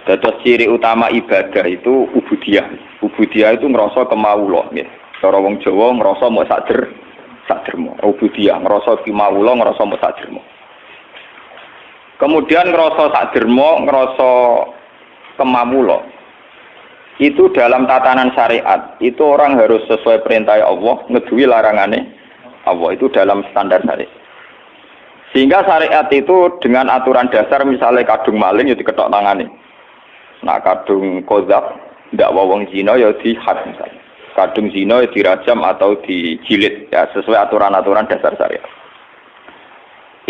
Terus ciri utama ibadah itu ubudiyah. Ubudiyah itu ngerasa kemawula, nggih. Cara wong Jawa ngerasa mau sakdermo. Ubudiyah ngerasa kemawula, ngerasa mau sakdermo. Kemudian ngerasa sakdermo, ngerasa kemawula. Itu dalam tatanan syariat, itu orang harus sesuai perintah Allah, ngeduwi larangane Allah, itu dalam standar syariat. Sehingga syariat itu dengan aturan dasar misalnya kadung maling ya diketok tangane. Nah kadung kozab ndak wong zina ya dihad misalnya. Kadung zina ya dirajam atau dijilid ya sesuai aturan-aturan dasar syariat.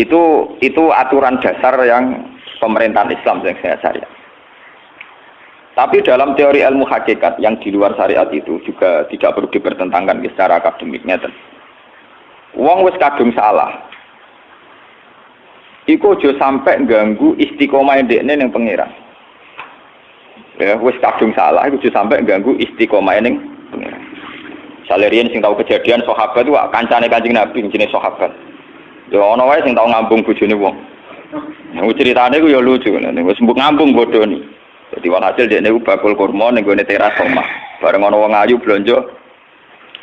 Itu aturan dasar yang pemerintahan Islam yang saya syariat. Tapi dalam teori ilmu hakikat yang di luar syariat itu juga tidak perlu dipertentangkan secara akademiknya. Wong wis kadung salah. Iku aja sampai ganggu istiqomah ndekne ning pangeran. Ya wis kadung salah iku aja sampai ganggu istiqomah ning pangeran. Salerian sing tahu kejadian sahabat wae kancane Kanjeng Nabi jenenge sahabat. Ya ana wae sing tau ngambung bojone wong. Nah ceritane ku ya lucu ngene wis mbok ngambung bodoni. Jadi walhasil dekne ku bakul kurma ning gone teras omah. Bareng ana wong ayu blonjo.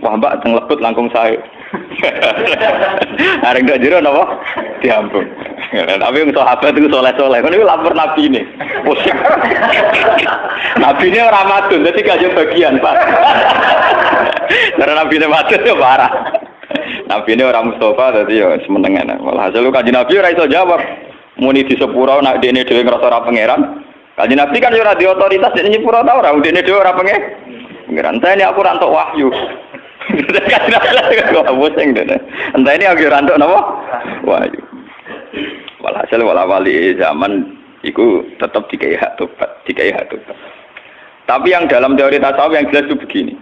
Wah mbak teng lebet langkung sae. Areng gak jero napa? Diampun. Tapi yang sahabat itu soleh-soleh. Kan itu lapor Nabi ini. Pusing. Nabi ini orang madun, jadi gak ada bagian, Pak. Karena Nabi ini madun, ya parah. Nabi ini orang Mustafa, jadi ya semenengan. Walhasil lu kaji Nabi, ora iso jawab. Muni di sepura, nak dia ini dewe ngerasa orang pangeran. Kaji Nabi kan ora di otoritas, dia ini sepura tau orang. Dia ini dewe orang pangeran. Saya ini aku rantok wahyu. Kaji Nabi gak pusing. Entah ini aku rantok apa? Wahyu. Walhasil wali zaman itu tetap dikai hak tobat. Tapi yang dalam teori tasawuf yang jelas itu begini.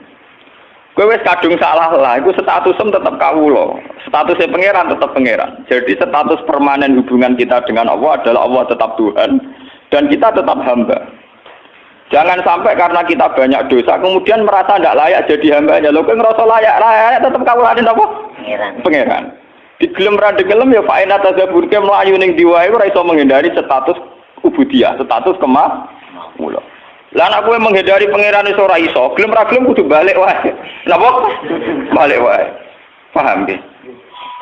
Kowe wis kadung salah lah, itu statusem tetap kawula. Statusnya pangeran tetap pangeran. Jadi status permanen hubungan kita dengan Allah adalah Allah tetap Tuhan dan kita tetap hamba. Jangan sampai karena kita banyak dosa kemudian merasa tidak layak jadi hambanya. Lho kowe ngerasa layak tetap kawulane apa? Pangeran. Digelem ra digelem ya faina tazaburke mlayu ning diwae ora iso menghindari status ubudiyah, status kemawula. Lah nek kowe menghindari pangeran iso ora iso, gelem ra gelem kudu balik wae. Napa? Balik wae. Paham nggih?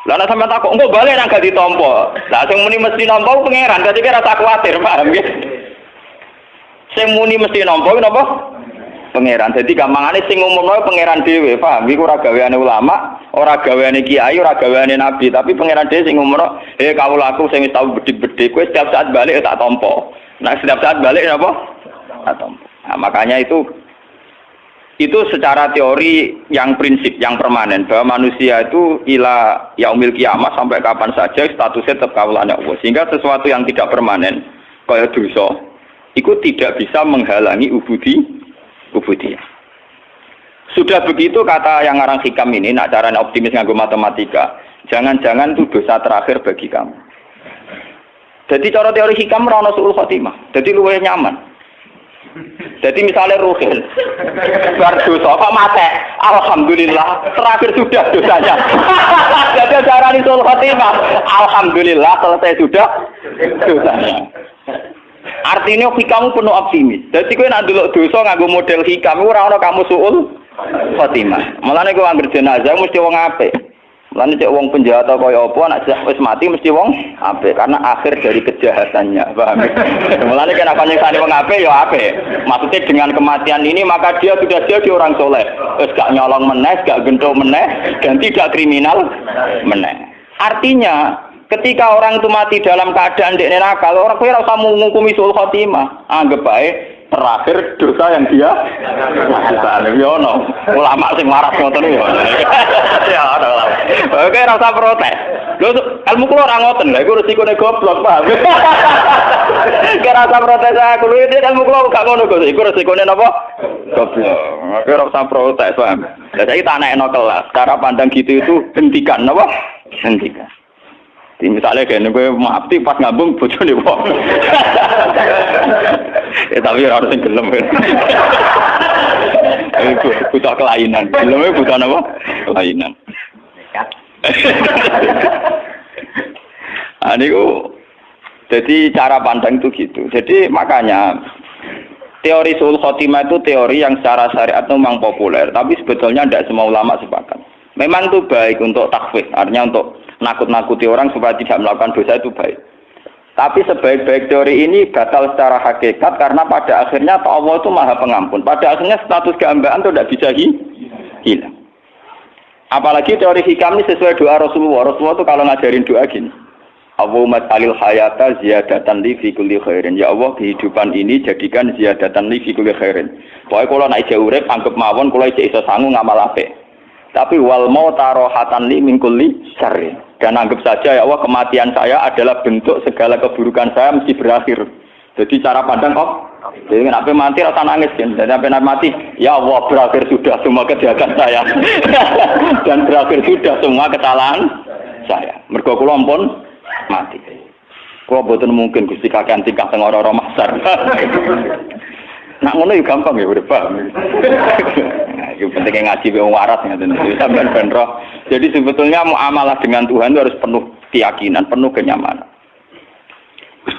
Lah nek sampeyan takok engko balik nang gak ditampa. Lah sing muni mesti nampa pangeran, dadi kira rasa kuwatir, paham nggih? Sing muni mesti nampa napa? Pangeran. Jadi gampangane sing umumno pangeran dhewe, paham? Iku ora gaweane ulama, ora gaweane kiai, ora gaweane nabi, tapi pangeran dhewe sing umumno, kawulaku sing wis tau bedik-bedik, kowe setiap saat balik tak tampa. Nah, setiap saat balik napa? Tak tampa. Nah, makanya itu secara teori yang prinsip, yang permanen bahwa manusia itu ila yaumil kiamat sampai kapan saja statusnya tetap kawulane Allah. Sehingga sesuatu yang tidak permanen kaya dosa, itu tidak bisa menghalangi ubudiyah. Sudah begitu kata yang ngarang hikam ini, nak caranya optimis nganggo matematika, jangan-jangan itu dosa terakhir bagi kamu. Jadi cara teori hikam ora ono suul khotimah, jadi luwih nyaman. Jadi misalnya Ruhin, bar dosa kok mate, alhamdulillah terakhir sudah dosanya. Jadi caranya suul khotimah, alhamdulillah selesai sudah dosanya. Artinya hikam penuh optimis. Jadi kowe nek ndelok dosa nganggo model hikam ora ana kamu suul khotimah. Mulane kowe anggere jenazah mesti wong apik. Mulane cek wong penjahat kaya apa nek wis mati mesti wong apik karena akhir dari kejahatannya. Paham? Mulane nek ana nyekani wong apik ya apik. Maksudnya dengan kematian ini maka dia sudah jadi orang soleh. Wis gak nyolong meneh, gak genthok meneh dan tidak kriminal meneh. Artinya ketika orang itu mati dalam keadaan dekne nakal, orang kira usah menghukumi suul khotimah. Anggap baik terakhir dosa yang dia lakukan. Ya ono ulama sing waras ngoten ya. Ya ono. Oke, ora usah protes. Lho ilmu kula ora ngoten. Lha iku resikone goblok, paham. Kira usah protes aku. Lho ilmu kula gak ngono kok. Iku resikone napa? Goblok. Oke, ora usah protes, paham. Lah saiki tak nekno kelas. Cara pandang gitu itu hentikan napa? Hentikan. Misalnya kene kowe mati pas ngambung bojone wong. Tapi ora harus gelem. Itu butuh kelainan. Gelem butuh apa? Kelainan. Niku jadi cara pandang itu gitu. Jadi makanya Teori suul khotimah itu teori yang secara syariat memang populer, tapi sebetulnya tidak semua ulama sepakat. Memang itu baik untuk takhfif, artinya untuk nakut-nakuti orang supaya tidak melakukan dosa itu baik. Tapi sebaik-baik teori ini batal secara hakikat karena pada akhirnya Allah itu Maha Pengampun. Pada akhirnya status kehambaan itu tidak bisa hilang. Apalagi teori hikam ini sesuai doa Rasulullah. Rasulullah itu kalau ngajarin doa gini. Allahumma alil hayata ziyadatan li fi kulli khairin. Ya Allah, kehidupan ini jadikan ziyadatan li fi kulli khairin. Pokoknya kalau nak ijek urip anggap mawon kula ijek iso sangu ngamal apik. Tapi wal mauta rohatan li min kulli syarri. Dan anggap saja ya Allah kematian saya adalah bentuk segala keburukan saya mesti berakhir. Jadi cara pandang kok. Jadi kenapa mati rasa nangis kan? Dan sampai mati, ya Allah berakhir sudah semua kejahatan saya. Dan berakhir sudah semua kesalahan saya. Mergo kula ampun mati. Kula boten mungkin Gusti kakean tingkah teng ora-ora mahsyar. Nak ngono yo gampang ya udah paham. Nah, itu pentingnya ngaji wong waras ngaten iki sampean ben roh. Jadi sebetulnya muamalah dengan Tuhan itu harus penuh keyakinan, penuh kenyamanan.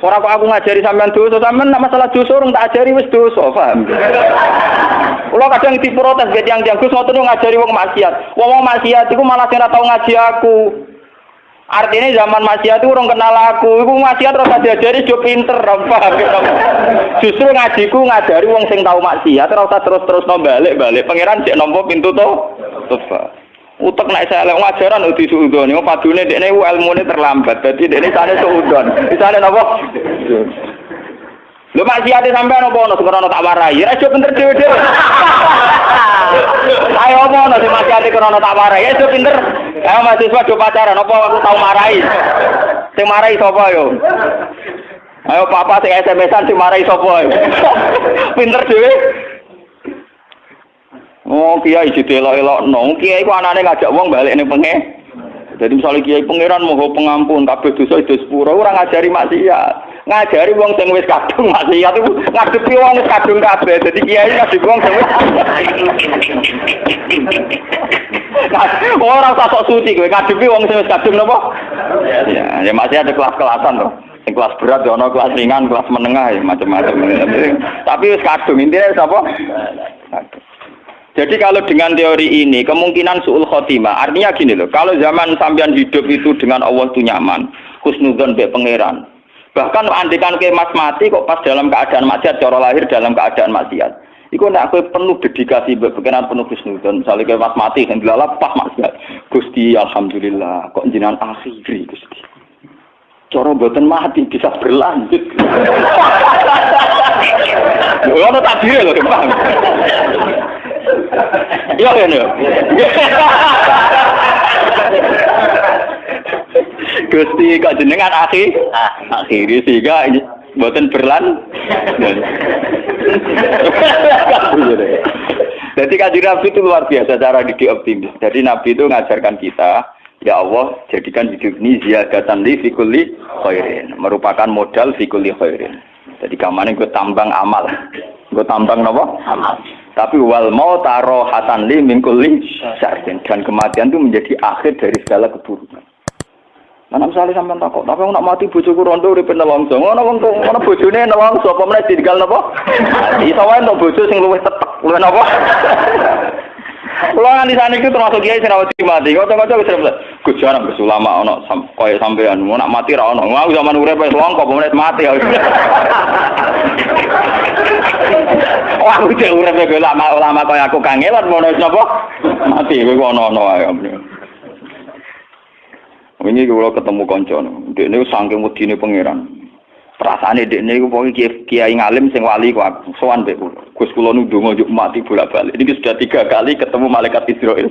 Ora kok aku ngajari sampean dosa, sampean nak masalah dosa urung tak ajari wis dosa, paham? Kula kadang diprotes ge tiyang-tiyang Gus ngoten ngajari wong maksiat. Wong maksiat iku malah sing ora tau ngaji aku. Artinya zaman maksiat itu orang kenal aku, iku maksiat ora diajari yo pinter, paham? Justru ngajiku ngajari wong sing tau maksiat ora usah terus-terus balik-balik. Pangeran cek nampa pintu to. Utek nek saya lek ngajaran udah suudon, yo padune dekne ilmune terlambat. Dadi dekne sane suudon. Disane napa? Lho maksiate sampean apa ono sekono tak warai. Ya aja pinter dhewe-dhewe. Ayo ono sing maksiate krono tak warai. Ya aja pinter. Ayo mahasiswa do pacaran apa aku tau marai. Sing marai sapa yo? Ayo papa sing SMS-an sing marai sapa yo? Pinter dhewe. Oh kiai didelok-elokno. Kiai ku anane ngajak wong balik ning pengen. Jadi misalnya kiai pangeran moho pengampun kabeh dosa itu sepuro ora ngajari maksiat. Ngajari wong sing wis kadung maksiat iku ngadepi wong wis kadung kabeh. Dadi kiai ngadepi wong sing wis ora usah sok suci kowe ngadepi wong sing wis kadung napa? Ya maksiat ada kelas-kelasan to. Sing kelas berat ya ana kelas ringan, kelas menengah ya macam-macam. Tapi wis kadung intine sapa? Jadi kalau dengan teori ini kemungkinan suul khotimah artinya gini loh. Kalau zaman sampean hidup itu dengan Allah itu nyaman, husnudzon be pangeran. Bahkan andikan ke mas mati kok pas dalam keadaan maksiat, cara lahir dalam keadaan maksiat. Iku nek aku penuh dedikasi berpikiran penuh husnudzon. Misalnya ke mas mati sing dilalap pas maksiat. Gusti alhamdulillah kok jenengan akhiri Gusti. Cara mboten mati bisa berlanjut. Ono takdir lho, paham. Iya kan ya. Gusti kok jenengan akhiri sehingga mboten berlan. Jadi kanjeng Nabi itu luar biasa cara didik optimis. Jadi Nabi itu ngajarkan kita, ya Allah jadikan hidup ini ziyadatan li fi kulli khairin, merupakan modal fi kulli khairin. Jadi kamane gue tambang amal. Gue tambang napa? Amal. Tapi wal mauta rohatan li min kulli syarrin, dan kematian itu menjadi akhir dari segala keburukan. Mana misalnya sampean takut, tapi aku nak mati bojoku rondo urip nelongso. Ngono wong kok ngono bojone nelongso apa meneh ditinggal napa? Iso wae entuk bojo sing luwih tetek, luwih napa? Kulo nganti saniki termasuk kiai sing rawat mati. Kocok-kocok wis repot. Gus jarang Gus ulama ono koyo sampean, mau nak mati ra ono. Aku zaman urip wis longko apa meneh mati. Wah, aku cek urip kaya ulama kaya aku kangelan mono napa? Mati kowe ono-ono ae. Wingi kula ketemu kanca, dekne saking wedine pangeran. Perasaane dekne iku pokoke kiai ngalim sing wali kok aku sowan mbek kula. Gus kula ndonga njuk mati bolak-balik. Niki sudah 3 kali ketemu malaikat Israil.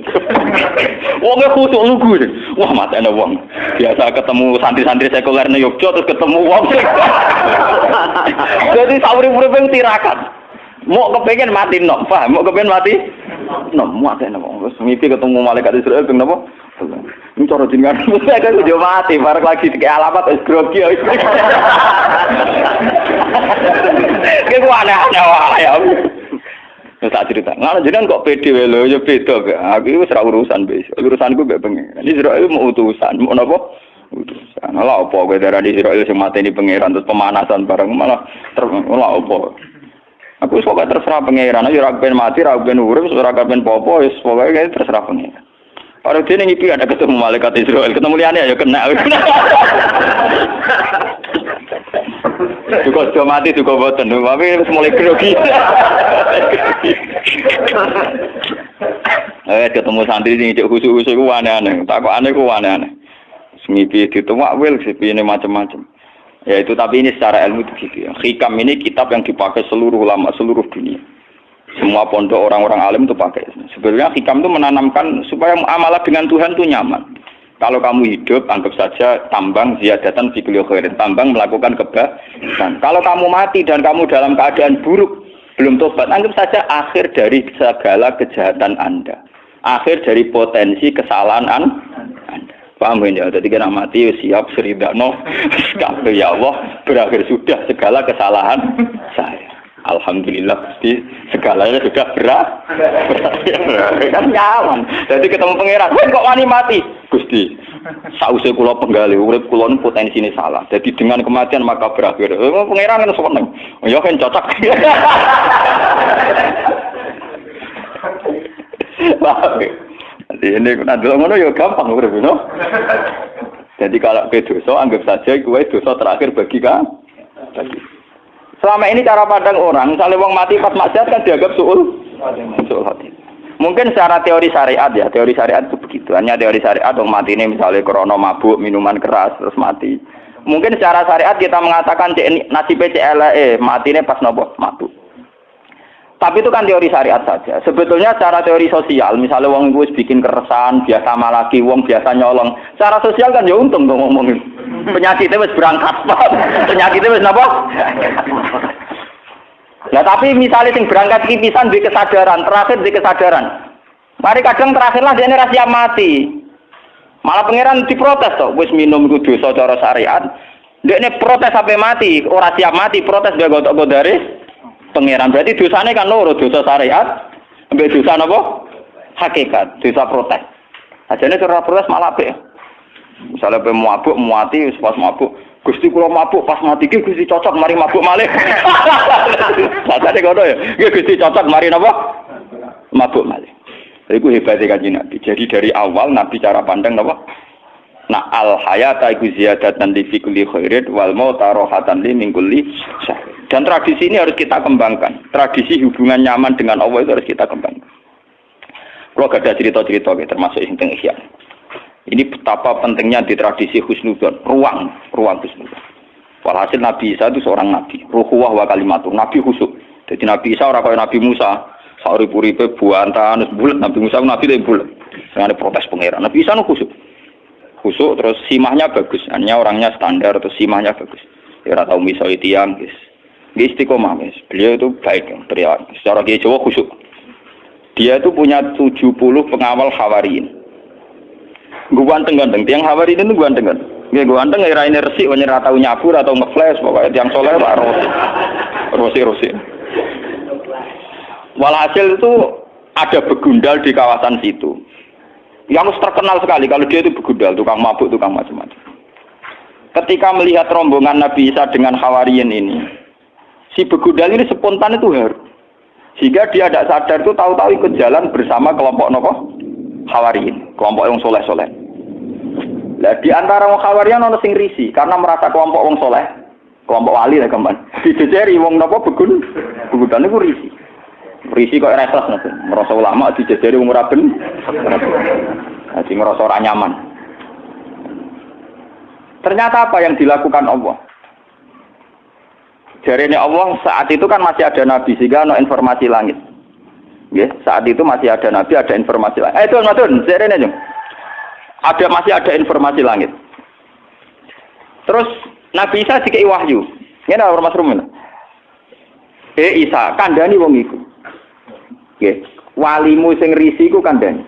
Wong e khusuk lugu. Wah, matane wong. Biasa ketemu santri-santri sekuler ning Yogya terus ketemu wong. Jadi sauri-uripe tirakat. Mau kepengen mati nom, paham? Mau kepengen mati nom, matane wong. Terus mimpi ketemu malaikat Israil kenapa? Ini cara jenengan saya kan udah mati, bareng lagi kayak alamat es grogi. Kayak gua aneh-aneh wae ya. Tak cerita. Ngono jenengan kok pede wae lho, ya beda kok. Aku wis ora urusan wis. Urusanku mbek pengen. Ini Israil mau utusan, mau napa? Utusan. Lha opo kowe darani Israil sing mateni pangeran terus pemanasan bareng malah lha opo. Aku pokoknya terserah pangeran, aja ora ben mati, ora ben urip, ora ben popo, wis pokoke terserah pangeran. Ora dene iki ada ketemu malaikat Israel, ketemu liyane ya kena. Juga sudah mati juga boten, tapi mulai grogi. Ketemu santri sing cek khusus-khusus ku aneh-aneh, takok aneh ku aneh-aneh. Ngipi dituwak wil sepine macam-macam. Ya itu tapi ini secara ilmu begitu ya. Hikam ini kitab yang dipakai seluruh ulama seluruh dunia. Semua pondok orang-orang alim itu pakai. Sebenarnya hikam itu menanamkan supaya muamalah dengan Tuhan itu nyaman. Kalau kamu hidup anggap saja tambang ziyadatan fi kulli khairin, tambang melakukan kebaikan. Kalau kamu mati dan kamu dalam keadaan buruk belum tobat, anggap saja akhir dari segala kejahatan Anda. Akhir dari potensi kesalahan Anda. Paham ya? Jadi kena mati siap seridano. Ya Allah, berakhir sudah segala kesalahan saya. Alhamdulillah, Gusti, segalanya sudah berakhir. Kan nyaman. Jadi ketemu pangeran, kok wani mati? Gusti, sausé kula penggali urip kula niku potensine salah. Jadi dengan kematian maka berakhir. Pangeran kan seneng. Ya kan cocok. Ini nanti ngono ya gampang urip no. Jadi kalau ke dosa anggap saja kowe dosa terakhir bagi kamu. Selama ini cara pandang orang, misalnya wong mati pas maksiat kan dianggap suul hati. Mungkin secara teori syariat ya, teori syariat itu begitu. Hanya teori syariat wong mati ini misalnya krono mabuk, minuman keras terus mati. Mungkin secara syariat kita mengatakan nasibnya CLE, mati ini pas nopo mabuk. Tapi itu kan teori syariat saja. Sebetulnya secara teori sosial, misalnya wong wis bikin keresahan, biasa malaki, wong biasa nyolong. Secara sosial kan ya untung dong ngomongin. Penyakitnya wis berangkat, penyakitnya wis napa? Nah tapi misalnya sing berangkat iki pisan di kesadaran, terakhir di kesadaran. Mari kadang terakhirlah dia ini siap mati. Malah pangeran diprotes toh, wis minum iku dosa cara syariat. Dekne protes sampai mati, ora siap mati, protes dia gotok godare. Pangeran berarti dosanya kan loro, dosa syariat, ambek dosa napa? Hakikat, dosa protes. Ajane cara protes malah apik. Misalnya pe mabuk, muati pas mabuk, Gusti kula mabuk pas mati iki Gusti cocok mari mabuk malih. Sajane ngono ya. Nggih Gusti cocok mari napa? Mabuk malih. Iku hebatnya Kanjeng Nabi. Jadi dari awal Nabi cara pandang napa? Nah al hayata iku ziyadatan li fi kulli khairin wal mauta rahatan li min kulli syarr. Dan tradisi ini harus kita kembangkan. Tradisi hubungan nyaman dengan Allah itu harus kita kembangkan. Kalau gak ada cerita-cerita termasuk yang tentang Ihya. Ini betapa pentingnya di tradisi husnudzon, ruang husnudzon. Walhasil Nabi Isa itu seorang nabi, ruhuwah wa kalimatuh, nabi khusyuk. Jadi Nabi Isa ora kaya Nabi Musa, saurip-uripe buantan bulet, Nabi Musa nabi lek bulet. Sing protes pangeran. Nabi Isa khusyuk. Khusyuk terus simahnya bagus, hanya orangnya standar terus simahnya bagus. Ya ora tau misoi tiyang, guys. Dia istiqomah, guys. Beliau itu baik, beliau secara Kiai Jawa khusyuk. Dia itu punya 70 pengawal Hawariyin. Gue ganteng-ganteng, tiang Hawariyin itu ganteng-ganteng. Gue ganteng, ini resik, ora tau nyabur atau ngeflash, pokoknya tiang soleh Pak Rosi. Walhasil itu ada begundal di kawasan situ. Yang terkenal sekali kalau dia itu begundal, tukang mabuk, tukang macam-macam. Ketika melihat rombongan Nabi Isa dengan Hawariyin ini, si begundal ini spontan itu haru. Sehingga dia tidak sadar itu tahu-tahu ikut jalan bersama kelompok Hawariyin, kelompok yang soleh-soleh. Nah, di antara wong Hawariyin ono sing risi karena merasa kelompok wong soleh, kelompok wali lah gampang. Dijejeri wong napa begundal niku risi. Risi kok resah ngoten. Merasa ulama dijejeri wong ora ben. Jadi ngerasa ora nyaman. Ternyata apa yang dilakukan Allah? Jarene Allah saat itu kan masih ada nabi sehingga ada informasi langit. Ya, saat itu masih ada nabi, ada informasi langit. Itu ngoten, jarene yo. Masih ada informasi langit. Terus Nabi Isa dikei wahyu. Ngene ora Mas Rumen. Isa, kandhani wong iku. Nggih, walimu sing risi iku kandhani.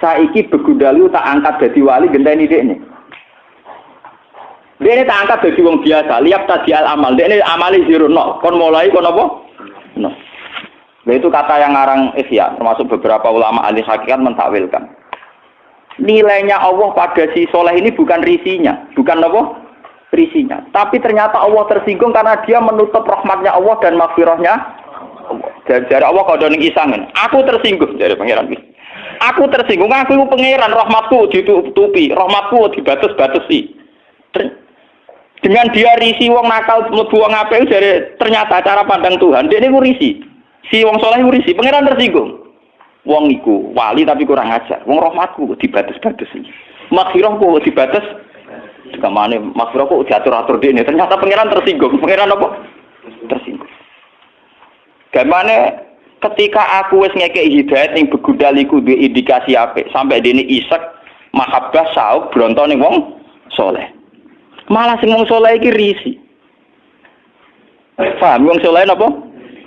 Saiki begundalu tak angkat dadi wali genteni dekne. Dekne tak angkat dadi wong biasa, liap tadi al amal. Dekne amali zero no. Kon mulai kon apa? No. Nah, itu kata yang ngarang Ihya, termasuk beberapa ulama ahli hakikat mentakwilkan. Nilainya Allah pada si soleh ini bukan risinya, bukan apa? risinya. Tapi ternyata Allah tersinggung karena dia menutup rahmatnya Allah dan maghfirahnya Allah. Dari Allah kau doning isangan. Aku tersinggung dari pangeran. Aku tersinggung. Aku pangeran rahmatku ditutupi, rahmatku dibatas-batasi. Dengan dia risi wong nakal mlebu wong apik dari ternyata cara pandang Tuhan dia niku risi. Si wong saleh iku risi, pangeran tersinggung. Wong iku wali tapi kurang ajar. Wong rahmatku dibatas-batasi. Maghfirahku dibatas kamane maghfirahku diatur-atur dene. Ternyata pangeran tersinggung. Pangeran apa? Tersinggung. Gamane ketika aku wis ngekeki hidayat ning begundal iku duwe indikasi apik sampai dene isek mahabbah sauk bronto ning wong saleh. Malah sing wong saleh iki risi. Paham wong saleh napa?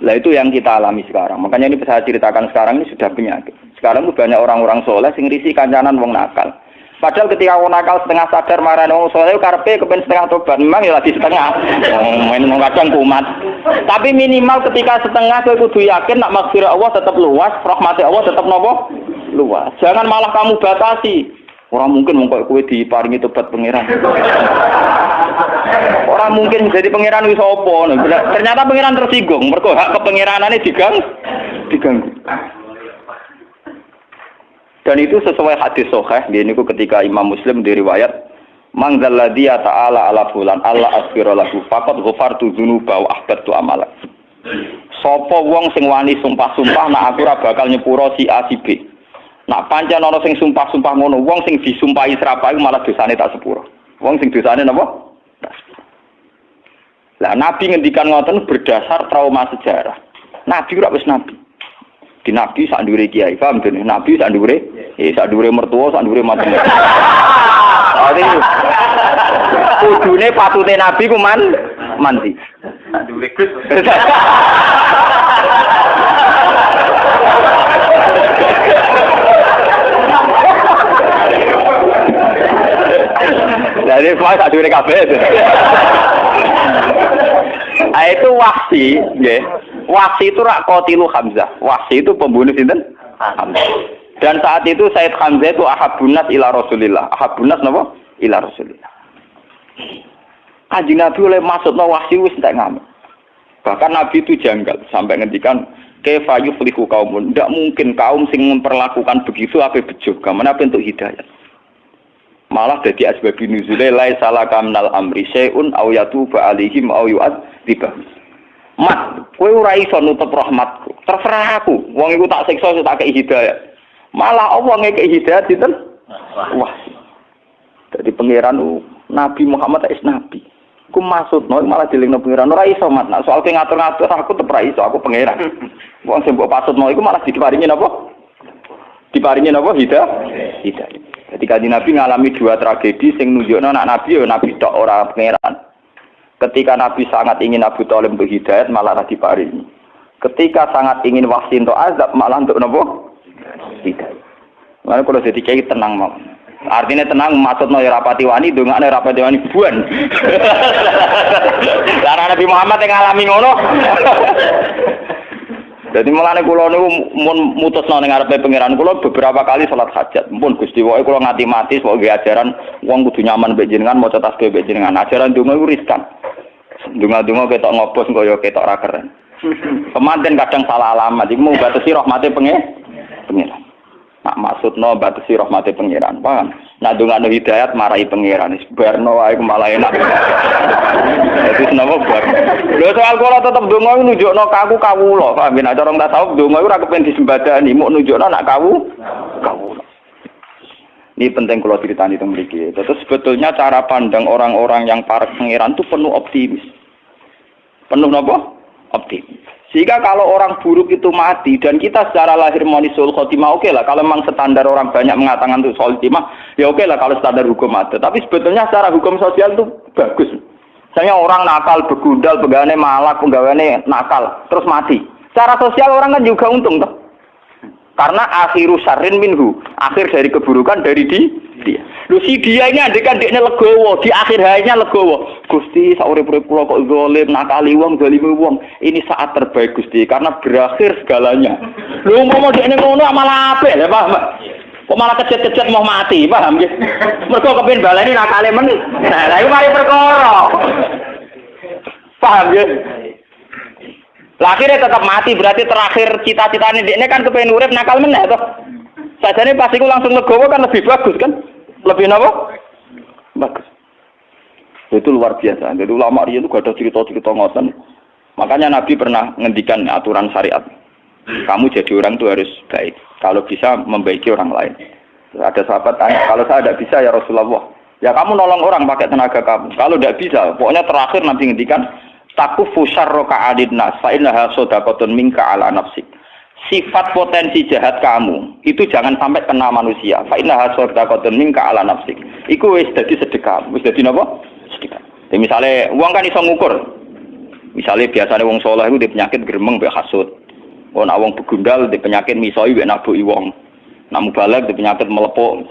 Lah itu yang kita alami sekarang. Makanya ini saya ceritakan sekarang ini sudah penyakit. Sekarang itu banyak orang-orang saleh sing risi kancanan wong nakal. Padahal ketika wong nakal setengah sadar marah wong saleh karepe kepen setengah tobat. Memang ya lagi setengah. Main kadang kumat. Tapi minimal ketika setengah kowe kudu yakin nak maghfirah Allah tetap luas, rahmat Allah tetap napa? Luas. Jangan malah kamu batasi. Orang mungkin mengkok kowe diparingi tobat pangeran. Orang mungkin jadi pangeran wis apa. Ternyata pangeran tersinggung, mergo hak kepangeranane diganggu. Dan itu sesuai hadis sahih, niku ketika Imam Muslim diriwayat, "Man dzalladzi ta'ala ala fulan Allah asfira lahu faqad ghafartu dzunuba wa ahbattu amala." Sapa wong sing wani sumpah-sumpah nak aku ora bakal nyepuro si A si B. Nak pancen ana sing sumpah-sumpah ngono, wong sing disumpahi serapahi malah dosane tak sepuro. Wong sing dosane napa? Tak sepuro. Lah Nabi ngendikan ngoten berdasar trauma sejarah. Nabi ora wis nabi. Di Nabi sak ndure kiai, paham dene? Nabi sak ndure, sak ndure mertua, sak ndure macam-macam. Ade. Kudune patute Nabi ku mandi. Sak ndure Gus. Jadi semua tak dure kabeh. Itu Wahsi, nggih. Wahsi itu rak qatilu Hamzah. Wahsi itu pembunuh sinten? Hamzah. Dan saat itu Said Hamzah itu ahabbun nas ila Rasulillah. Ahabbun nas napa? Ila Rasulillah. Kanjeng Nabi oleh maksudna Wahsi wis entek ngamuk. Bahkan Nabi itu janggal sampai ngendikan kaifa yuflihu qaumun. Tidak mungkin kaum sing memperlakukan begitu apa bejo. Gamane untuk hidayah. Malah dadi asbab nuzule la salaka minal amri syai'un aw yatuba alaihim aw yu'adzibah. Mat, kowe ora iso nutup rahmatku. Terserah aku. Wong iku tak siksa tak kei hidayah. Malah Allah ngekei hidayah sinten? Wah. Dadi pangeran Nabi Muhammad is nabi. Ku maksudno malah dilingno pangeran ora iso mat. Nah, soal ngatur-ngatur aku tetep ora iso, aku pangeran. Wong sing mbok pasutno iku malah diparingi napa? Diparingi napa? Hidayah. Ketika di Nabi ngalami dua tragedi sing nunjukno anak Nabi ya Nabi tok ora pangeran. Ketika Nabi sangat ingin Abu Thalib untuk hidayat malah diparingi. Ketika sangat ingin Wahsi untuk azab malah untuk napa? Hidayat. Lalu kalau jadi kiai tenang mau. Artinya tenang maksudnya ya rapati wani ndongakne rapati wani buan. Lah Nabi Muhammad yang ngalami ngono. Jadi mulane kula niku mun mutusno ning ngarepe pangeran kula beberapa kali salat hajat. Mumpun Gusti pokoke kula nganti mati pokoke ajaran wong kudu nyaman mbek jenengan maca tasbih mbek jenengan. Ajaran donga iku riskan. Donga-donga ketok ngobos kaya ketok ra keren. Kemanten kadang salah alamat iku mau batasi rahmate pangeran. Nak maksudno batasi rahmate pangeran. Paham? Nak dongakno hidayat marahi pangeran. Wis barno wae malah enak. Wis napa bar. Lho soal kula tetep donga nunjukno kaku kawula. Paham nek cara tasawuf donga iku ora kepen disembadani, muk nunjukno nak kawula. Ini penting kalau ceritani teng mriki. Terus sebetulnya cara pandang orang-orang yang para pangeran itu penuh optimis. Penuh napa? Optimis. Sehingga kalau orang buruk itu mati dan kita secara lahir monisul khotimah oke lah. Kalau memang standar orang banyak mengatakan itu khotimah ya oke lah kalau standar hukum ada. Tapi sebetulnya secara hukum sosial itu bagus. Misalnya orang nakal, begundal, pegawainya malak, pegawainya nakal, terus mati. Secara sosial orang kan juga untung toh. Karena akhiru syarrin minhu, akhir dari keburukan dari dia. Lu si dia ini andekan dekne legowo, di akhir hayatnya legowo. Gusti saurip-urip kula kok zalim, nakali wong, zalimi wong. Ini saat terbaik Gusti karena berakhir segalanya. Lu ngomong dekne ngono malah apik ya, Pak. Kok malah kejet-kejet mau mati, paham nggih? Mergo kepengin baleni nakale men. Nah, lha iku mari perkara. Paham nggih? Lah akhirnya tetap mati, berarti terakhir cita-citane dekne kan kepengin urip nakal meneh toh. Sajane pas iku langsung legowo kan lebih bagus kan? Lebih napa? Bagus. Itu luar biasa. Jadi ulama riyen itu gak ada cerita-cerita ngoten. Makanya Nabi pernah ngendikan aturan syariat. Kamu jadi orang itu harus baik. Kalau bisa membaiki orang lain. Ada sahabat tanya, kalau saya tidak bisa ya Rasulullah. Ya kamu nolong orang pakai tenaga kamu. Kalau tidak bisa, pokoknya terakhir Nabi ngendikan takufu syarra ka'adin nas fa innaha shadaqatun minka ala nafsik. Sifat potensi jahat kamu itu jangan sampai kena manusia. Fa innaha shadaqatun minka ala nafsik. Iku wis dadi sedekah. Wis dadi napa? Sedekah. Jadi misalnya uang kan iso ngukur. Misalnya biasanya wong saleh iku di penyakit gremeng mbek hasud. Wong wong begundal di penyakit misoi mbek nabuki wong. Nak mubalek di penyakit melepuk.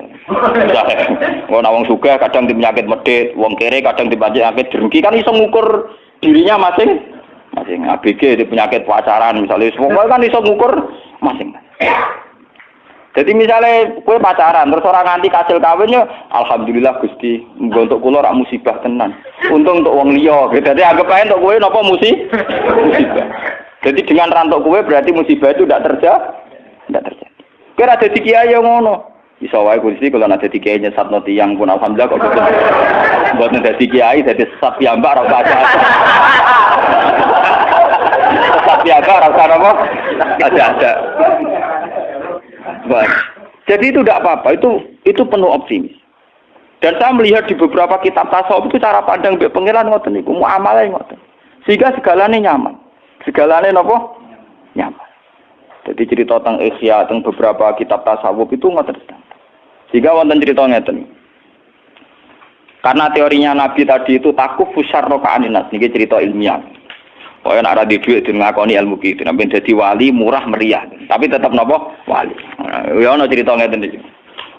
Wong wong sugih kadang di penyakit medit, wong kere kadang di penyakit drengki kan iso ngukur dirinya masing-masing. ABG di penyakit pacaran misalnya, semua kan iso ngukur masing. Jadi misalnya kue pacaran terus orang nganti kasil kawinnya, alhamdulillah Gusti, untuk kula rak musibah tenan. Untung untuk wong liya. Jadi anggap ae untuk kue napa musibah. Jadi dengan rantok kue berarti musibah itu tidak terjadi. Kira dadi kiai yo ngono. Iso wae Gusti kula nek dadi kiai nyesatno tiyang pun alhamdulillah kok boten. Boten dadi kiai dadi sesat piyambak ora usah. Sesat piyambak ora usah apa? Ada. Baik. Jadi itu tidak apa-apa, itu penuh optimis. Dan saya melihat di beberapa kitab tasawuf itu cara pandang mbek pangeran ngoten niku, muamalah ngoten. Sehingga segalanya nyaman. Segalanya napa? Nyaman. Jadi cerita tentang Ihya, tentang beberapa kitab tasawuf itu ngoten. Sehingga wonten cerita ngeten. Karena teorinya Nabi tadi itu takufu syarra ka'aninas, niki cerita ilmiah. Kaya nek ora di dhuwit ngakoni ilmu ki, nek dadi wali murah meriah, tapi tetap napa? Wali. Ya ana cerita ngeten iki.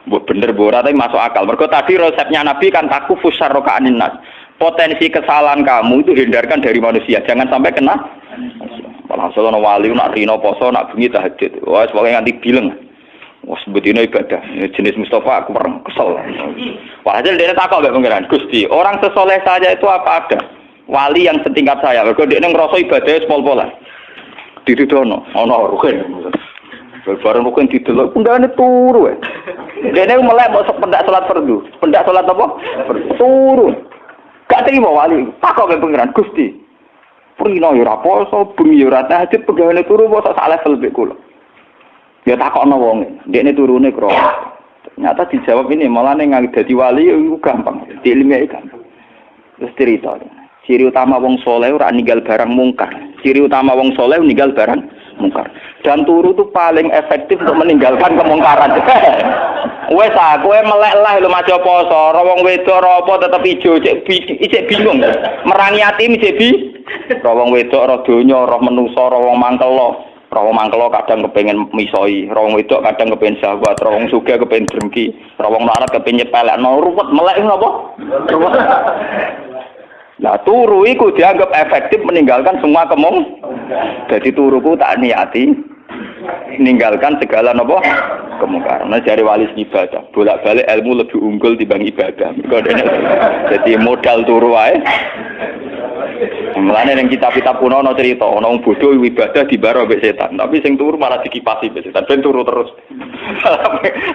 Mbok bener mbok ora tapi masuk akal. Mergo tadi resepnya Nabi kan takufu syarra ka'aninas. Potensi kesalahan kamu itu hindarkan dari manusia, jangan sampai kena. Walhasil ana wali nak rino poso nak bengi tahajud. Wes pokoke nganti bileng. Wes sebetulnya ibadah. Jenis Mustafa aku perang kesel. Walhasil dia takok mbek pangeran, Gusti, orang sesoleh saja itu apa ada? Wali yang setingkat saya, mergo dekne ngrasa ibadahé pol-polan. Ditudono, ana rukun. Bareng rukun didelok pundane turu. Dekne melek mau pendak salat fardu. Pendak salat apa? Turu. Gak terima wali. Takok mbek pangeran, Gusti. Prino yo ora poso, bengi yo ora tahajud, pegawane turu kok sak level mbek kula. Ya takokno wong, dekne turune kro. Ternyata dijawab ini malah ning dadi wali iku gampang. Diilmiah gampang. Terus cerita. Ciri utama wong soleh ora ninggal barang mungkar. Ciri utama wong soleh ninggal barang mungkar. Dan turu itu paling efektif untuk meninggalkan kemungkaran. Wes kowe melek lah lho maca poso, ora wong wedok ora apa tetep ijo, cek bingung. Merangi yatim cek ora wong wedok ora donya, ora menungso, ora wong mangkelo. Ora wong mangkelo kadang kepengin misoi, ora wong wedok kadang kepengin syahwat, ora wong sugih kepengin drengki, ora wong larat kepengin nyepelekno ruwet melek napa? Ruwet. Nah turu itu dianggap efektif meninggalkan semua Jadi turuku tak niati meninggalkan segala nopo kemungkaran. Nah dari wali ibadah, bolak-balik ilmu lebih unggul dibanding ibadah. Jadi modal turu wae. Mulane ning kitab-kitab kuno ana cerita, ana wong bodho ibadah dibaro mbek setan, tapi sing turu malah dikipasi mbek setan, ben turu terus.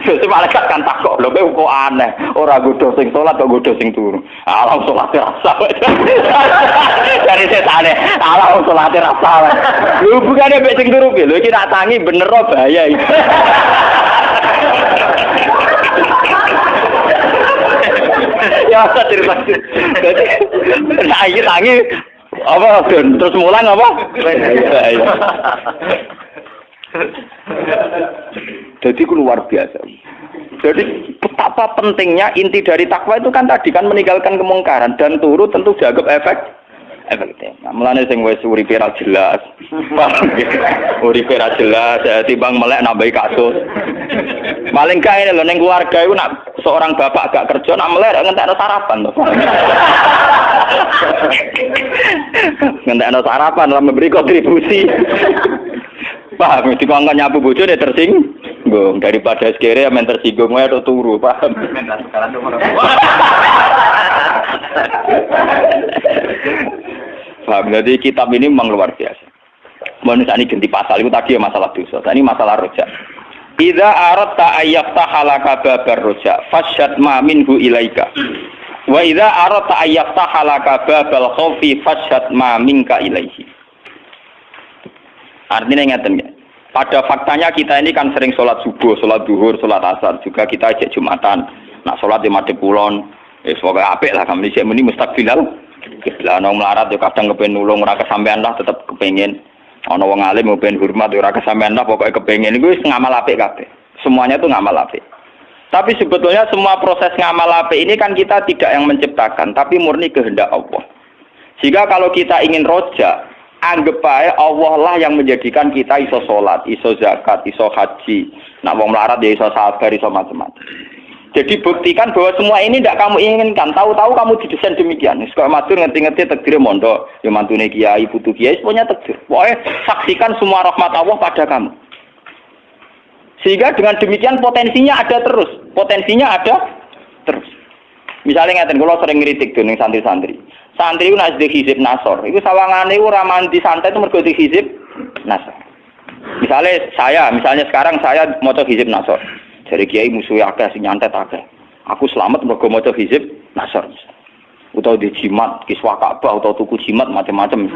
Sesuk malaikat kan takok, lho kok aneh, ora godho sing salat kok godho sing turu. Alah salat rasa. Dari setane, alah salat rasa. Lho bukane mbek sing turu lho iki tak tangi bener bahaya iki. Ya cerita. Jadi tangi apa terus mulang apa? Jadi itu luar biasa. Jadi betapa pentingnya inti dari takwa itu kan tadi kan meninggalkan kemungkaran dan turu tentu dianggap efektif. Nah, mulane sing wis uripe ra jelas. Uripe ra jelas, timbang melek nambahi kasus. Paling gak ini lho ning keluarga iku nak seorang bapak gak kerja nak melek ngentekno sarapan to. Ngentekno sarapan lah memberi kontribusi. Paham, dikongkon nyapu bojone tersinggung. tersinggung daripada sekere yang tersinggung wae tok turu, paham? Paham. Jadi kitab ini memang luar biasa. Menurut ini ganti pasal itu tadi ya masalah dosa. Ini masalah rojak. Idza aradta ayyaftaha laka babar rojak, fasyad ma minhu ilaika. Wa idza aradta ayyaftaha laka babal khaufi fasyad ma minka ilaihi. Artinya ngeten ya. Pada faktanya kita ini kan sering sholat subuh, sholat duhur, sholat asar. Juga kita ajak Jumatan. Nak sholat di madhep kulon. Semoga apik lah kami sik muni mustaqbilal. Kiblah ana melarat yo kadang kepen nulung ora kesampean lah tetep kepengin. Ana wong alim kepen hormat ora kesampean lah pokoke kepengin iku wis ngamal apik kabeh. Semuanya itu ngamal apik. Tapi sebetulnya semua proses ngamal apik ini kan kita tidak yang menciptakan, tapi murni kehendak Allah. Jika kalau kita ingin roja, anggap aja Allah lah yang menjadikan kita iso sholat, iso zakat, iso haji. Nak wong melarat ya iso sabar, iso macam-macam. Jadi buktikan bahwa semua ini tidak kamu inginkan. Tahu-tahu kamu didesain demikian. Sekolah matur ngerti-ngerti takdir mondok, ya mantune kiai, putu kiai, semuanya takdir. Pokoknya saksikan semua rahmat Allah pada kamu. Sehingga dengan demikian potensinya ada terus. Potensinya ada terus. Misalnya ngeten kula sering ngritik dening santri-santri. Santri ku nek hizib nasor, iku sawangane ora mandi santai itu mergo hizib nasor. Misalnya sekarang saya maca hizib nasor. Dari kiai musuh akeh sing nyantet akeh. Aku selamat mergo maca hizib nasor. Utawa di jimat kiswa Ka'bah utawa tuku jimat macam-macam.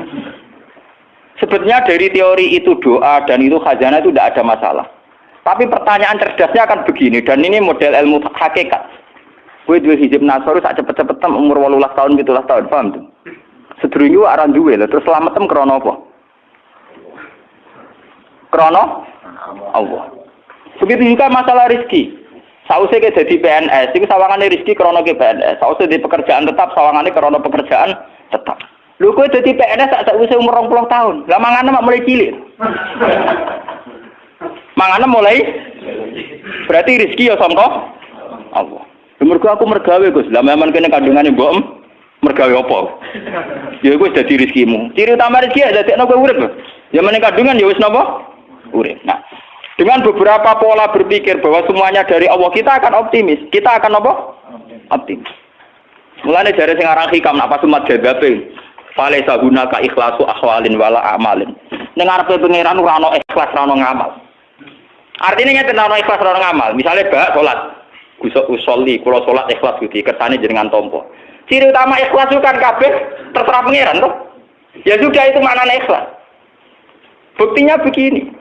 Sebetulnya dari teori itu doa dan itu khazanah itu tidak ada masalah. Tapi pertanyaan cerdasnya akan begini, dan ini model ilmu hakikat. Kowe duwe hizib nasor sak cepet-cepetan umur 18 tahun 17 tahun, paham tuh? Sedurunge aran duwe lho, terus selametem krana apa? Krana Allah. Begitu juga masalah rezeki. Sausé ke dadi PNS, iku sawangane rezeki krana ke PNS. Sausé di pekerjaan tetap, sawangane krana pekerjaan tetap. Lho kowe dadi PNS sak sakwise umur 20 tahun. Lah mangane mak mulai cilik. Mangane mulai berarti rezeki ya sangka Allah. Mergo aku mergawe Gus. Lah memang kene kandungane mbok mergawe apa? Ya iku dadi rezekimu. Ciri utama rezeki ya dadekno kowe urip. Ya meneng kandungan ya wis napa? Urip. Nah, dengan beberapa pola berpikir bahwa semuanya dari Allah, kita akan optimis. Kita akan apa? Optimis. Mulane jare sing aran hikam apa sumat jadabe. Falaisa hunaka ikhlasu akhwalin wala amalin. Ning arepe pangeran ora ana ikhlas ora ana ngamal. Artinya nyata ana ikhlas ora ana ngamal. Misale bak salat. Kusuk usolli, kula salat ikhlas iki kersane jenengan tampa. Ciri utama ikhlas itu kan kabeh terserah pangeran toh. Ya sudah itu maknanya ikhlas. Buktinya begini.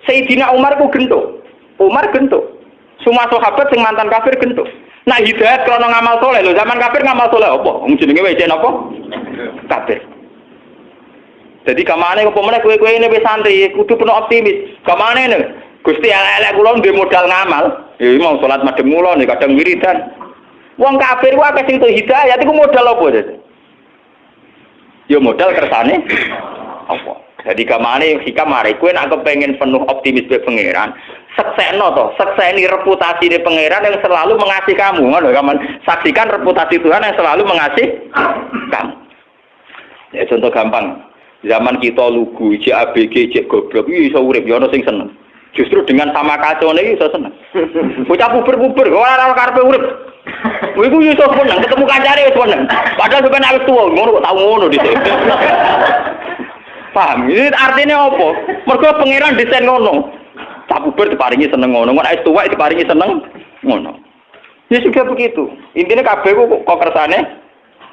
Sayyidina Umar ku gentuk. Umar gentuk. Semua sahabat sing mantan kafir gentuk. Nah hidayat krana ngamal saleh lho, zaman kafir ngamal saleh apa? Wong jenenge wae apa? Kafir. Jadi kamane apa meneh kowe-kowe ini wis santri kudu penuh optimis. Kamane ne? Gusti elek kula ndek modal ngamal. Ya mau salat madhep kula nek kadang wiridan. Wong kafir ku akeh sing entuk hidayat iku modal apa dadi? Ya modal kersane apa? Jadi kamane hikam mari kowe nek kepengin penuh optimis be pangeran, seksekno to, sekseni reputasi di pangeran yang selalu mengasihi kamu. Ngono kaman saksikan reputasi Tuhan yang selalu mengasihi kamu. Ya contoh gampang. Zaman kita lugu, cek ABG, cek goblok, iso urip yo ono sing seneng. Justru dengan sama kacone iki iso seneng. Bocah puber-puber, ora karepe urip. Iku iso seneng, ketemu kancane wis seneng. Padahal sampeyan awis tuwa, ngono kok tau ngono dhisik. Paham? Ini artinya apa? Mergo pangeran desain ngono. Cak puber diparingi seneng ngono, nek wis tuwa diparingi seneng ngono. Ya juga begitu. Intinya kabeh kok kersane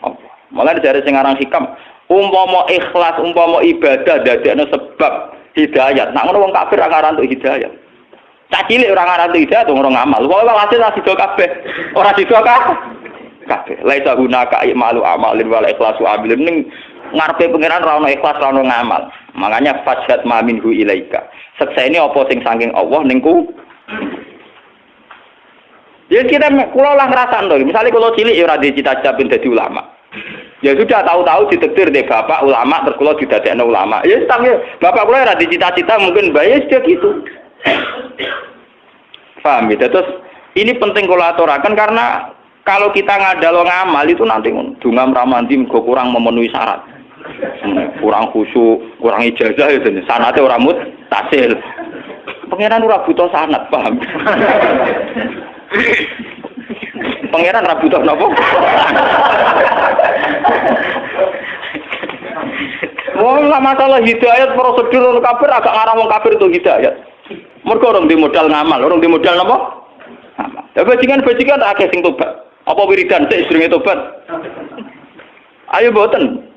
apa? Malah dari sing aran hikam, umpama ikhlas, umpama ibadah dadekno sebab hidayat. Nek ngono wong kafir ora ngaran untuk hidayat. Cak cilik ora ngaran untuk hidayat, ora ngamal. Pokoke walhasil ora sida kabeh. Ora sida kabeh. Laisa hunaka malu amalin wal ikhlasu abilin ning ngarepe pangeran ra ono ikhlas ra ono ngamal. Makanya fajat ma minhu ilaika. Seksa ini apa sing saking Allah ning ku. Ya kita kula lah ngrasakno. Misale kula cilik ya ora dicita-cita ben dadi ulama. Ya sudah tahu-tahu ditektir deh bapak ulama terus kula didadekno ulama. Ya setangnya bapak kula ora dicita-cita mungkin bae sudah gitu. Paham ya? Terus ini penting kula aturaken karena kalau kita ngadalo ngamal itu nanti donga mramanti mergo kurang memenuhi syarat. Kurang khusyuk, kurang ijazah itu sanate ora mutasil. Pangeran ora butuh sanad, paham? Pangeran ora butuh napa? Wong lah masalah hidayat prosedur kafir agak ngarah wong kafir itu hidayat. Mergo orang di modal ngamal, orang di modal napa? Ngamal. Ya bajingan akeh sing tobat. Apa wiridan sik sedurunge tobat? Ayo boten.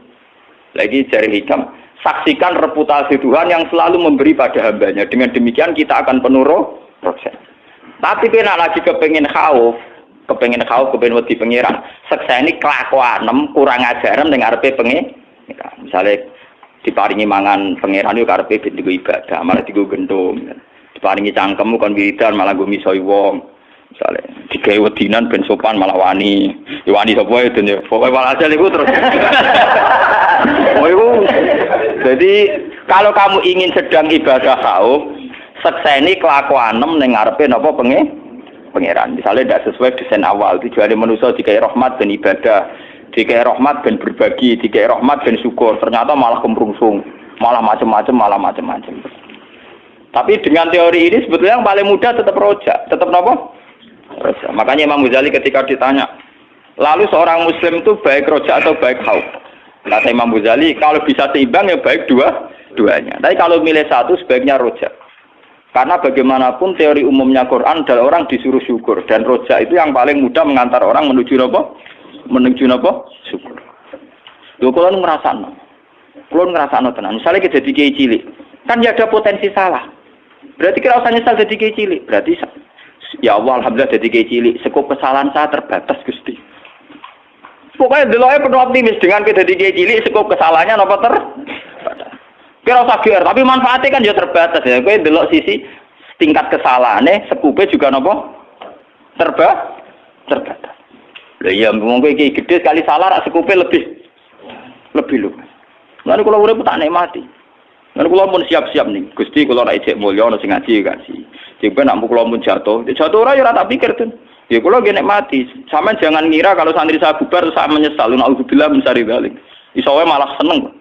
Lagi cari hikam. Saksikan reputasi Tuhan yang selalu memberi pada hambanya. Dengan demikian kita akan penuh proses. Tapi kena lagi kepengen khauf, kepengen wedi pangeran. Seksa ini kelakuan, kurang ajaran dengan ngarepe pengen. Misalnya diparingi mangan pangeran yo karepe ben digo ibadah, malah digo gendong. Diparingi cangkemmu kon wiridan malah go misoi wong. Misalnya digawe wedinan ben sopan malah wani. Ya wani sapa wae den yo. Pokoke walhasil iku terus. Jadi kalau kamu ingin sedang ibadah khauf, sekseni kelakuanem ning ngarepe napa pangeran. Misalnya tidak sesuai desain awal, tujuane manusia dikai rahmat dan ibadah, dikai rahmat dan berbagi, dikai rahmat dan syukur. Ternyata malah kemrungsung, malah macam-macam. Tapi dengan teori ini sebetulnya yang paling mudah tetap rojak, tetap napa? Rojak. Makanya Imam Ghazali ketika ditanya, lalu seorang muslim itu baik rojak atau baik khauf? Kata Imam Ghazali, kalau bisa seimbang ya baik duanya. Tapi kalau milih satu sebaiknya rojak. Karena bagaimanapun teori umumnya Quran adalah orang disuruh syukur, dan rojak itu yang paling mudah mengantar orang menuju apa? Menuju apa? Syukur. Lho kula ngrasakno tenan. Misalnya kita jadi kiai cilik, kan ya ada potensi salah. Berarti kira usah nyesal jadi kiai cilik. Berarti ya Allah alhamdulillah jadi kiai cilik, skop kesalahan saya terbatas Gusti. Pokoknya deloke penuh optimis dengan kita jadi kiai cilik, skop kesalahannya napa terbatas. Kira usah GR, tapi manfaatnya kan ya terbatas ya. Kowe delok sisi tingkat kesalahannya, sekupe juga napa? Terbatas. Lah iya mungkin iki gede sekali salah rak sekupe lebih luas. Lalu kalau urip tak nikmati. Lalu kalau pun siap-siap nih, Gusti kalau rak ijek mulya ono sing ngaji ngaji. Jek ben nak kalau pun jatuh ora ya ora tak pikir tuh. Ya kalau gak nikmati. Sampeyan jangan ngira kalau santri saya bubar terus saya menyesal. Nauzubillah min syarri dzalik. Iso wae malah seneng.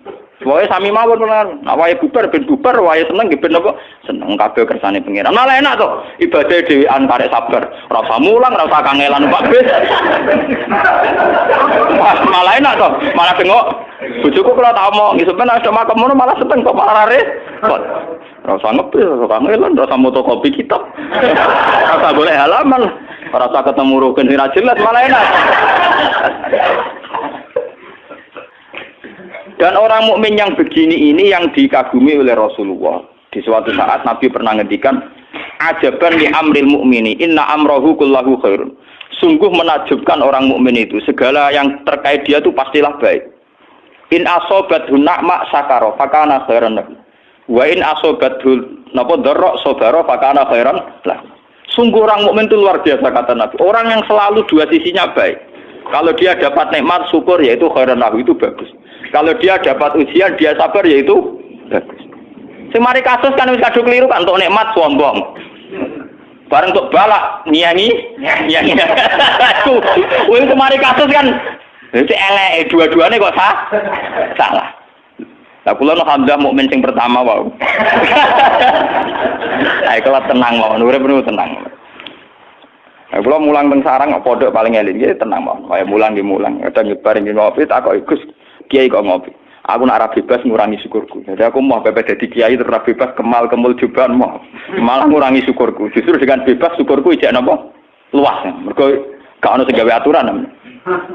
Wae sami mawon bener. Nek wae bubar ben bubar, wae seneng nggih ben apa? Seneng kabeh kersane pangeran. Malah enak to. Ibadah dhewean karek sabar. Ora usah mulang, ora usah kangelan Pak Bis. Malah enak to. Malah bengok. Bojoku kula tak omong, nggih sampeyan ada makam ngono malah seneng kok malah rare. Ora usah ngepil, ora usah kangelan, ora usah motokopi kitab. Ora usah golek halaman. Ora usah ketemu rukun sing jelas malah enak. Dan orang mukmin yang begini ini yang dikagumi oleh Rasulullah. Di suatu saat Nabi pernah ngendikan, ajaban li amril mukmini, inna amrahu kullahu khairun. Sungguh menakjubkan orang mukmin itu, segala yang terkait dia itu pastilah baik. In asobathu na'ma sakara fakana khairan lahu. Wa in asobathu napa dharra sabara fakana khairan lahu. Sungguh orang mukmin itu luar biasa kata Nabi. Orang yang selalu dua sisinya baik. Kalau dia dapat nikmat syukur yaitu khairan lahu, itu bagus. Kalau dia dapat ujian, dia sabar, yaitu bagus. Semari kasus kan wis kadung keliru kan untuk nikmat sombong. Bareng untuk balak nyanyi. Wis semari kasus kan wis elek dua-duane kok salah. Lah kula alhamdulillah mukmin sing pertama wae. Ayo kalau tenang mawon, urip penuh tenang. Kula mulang teng sarang pondok paling eling nggih tenang mawon. Kaya mulang nggih mulang, kadang nyebar nggih ngopi tak kok Gus kiai kok ngopi. Aku nak ra bebas ngurangi syukurku. Jadi aku mau bebas jadi kiai terus bebas kemul juban mau. Malah ngurangi syukurku. Justru dengan bebas syukurku ijek napa? Luas. Mergo gak ono sing gawe aturan.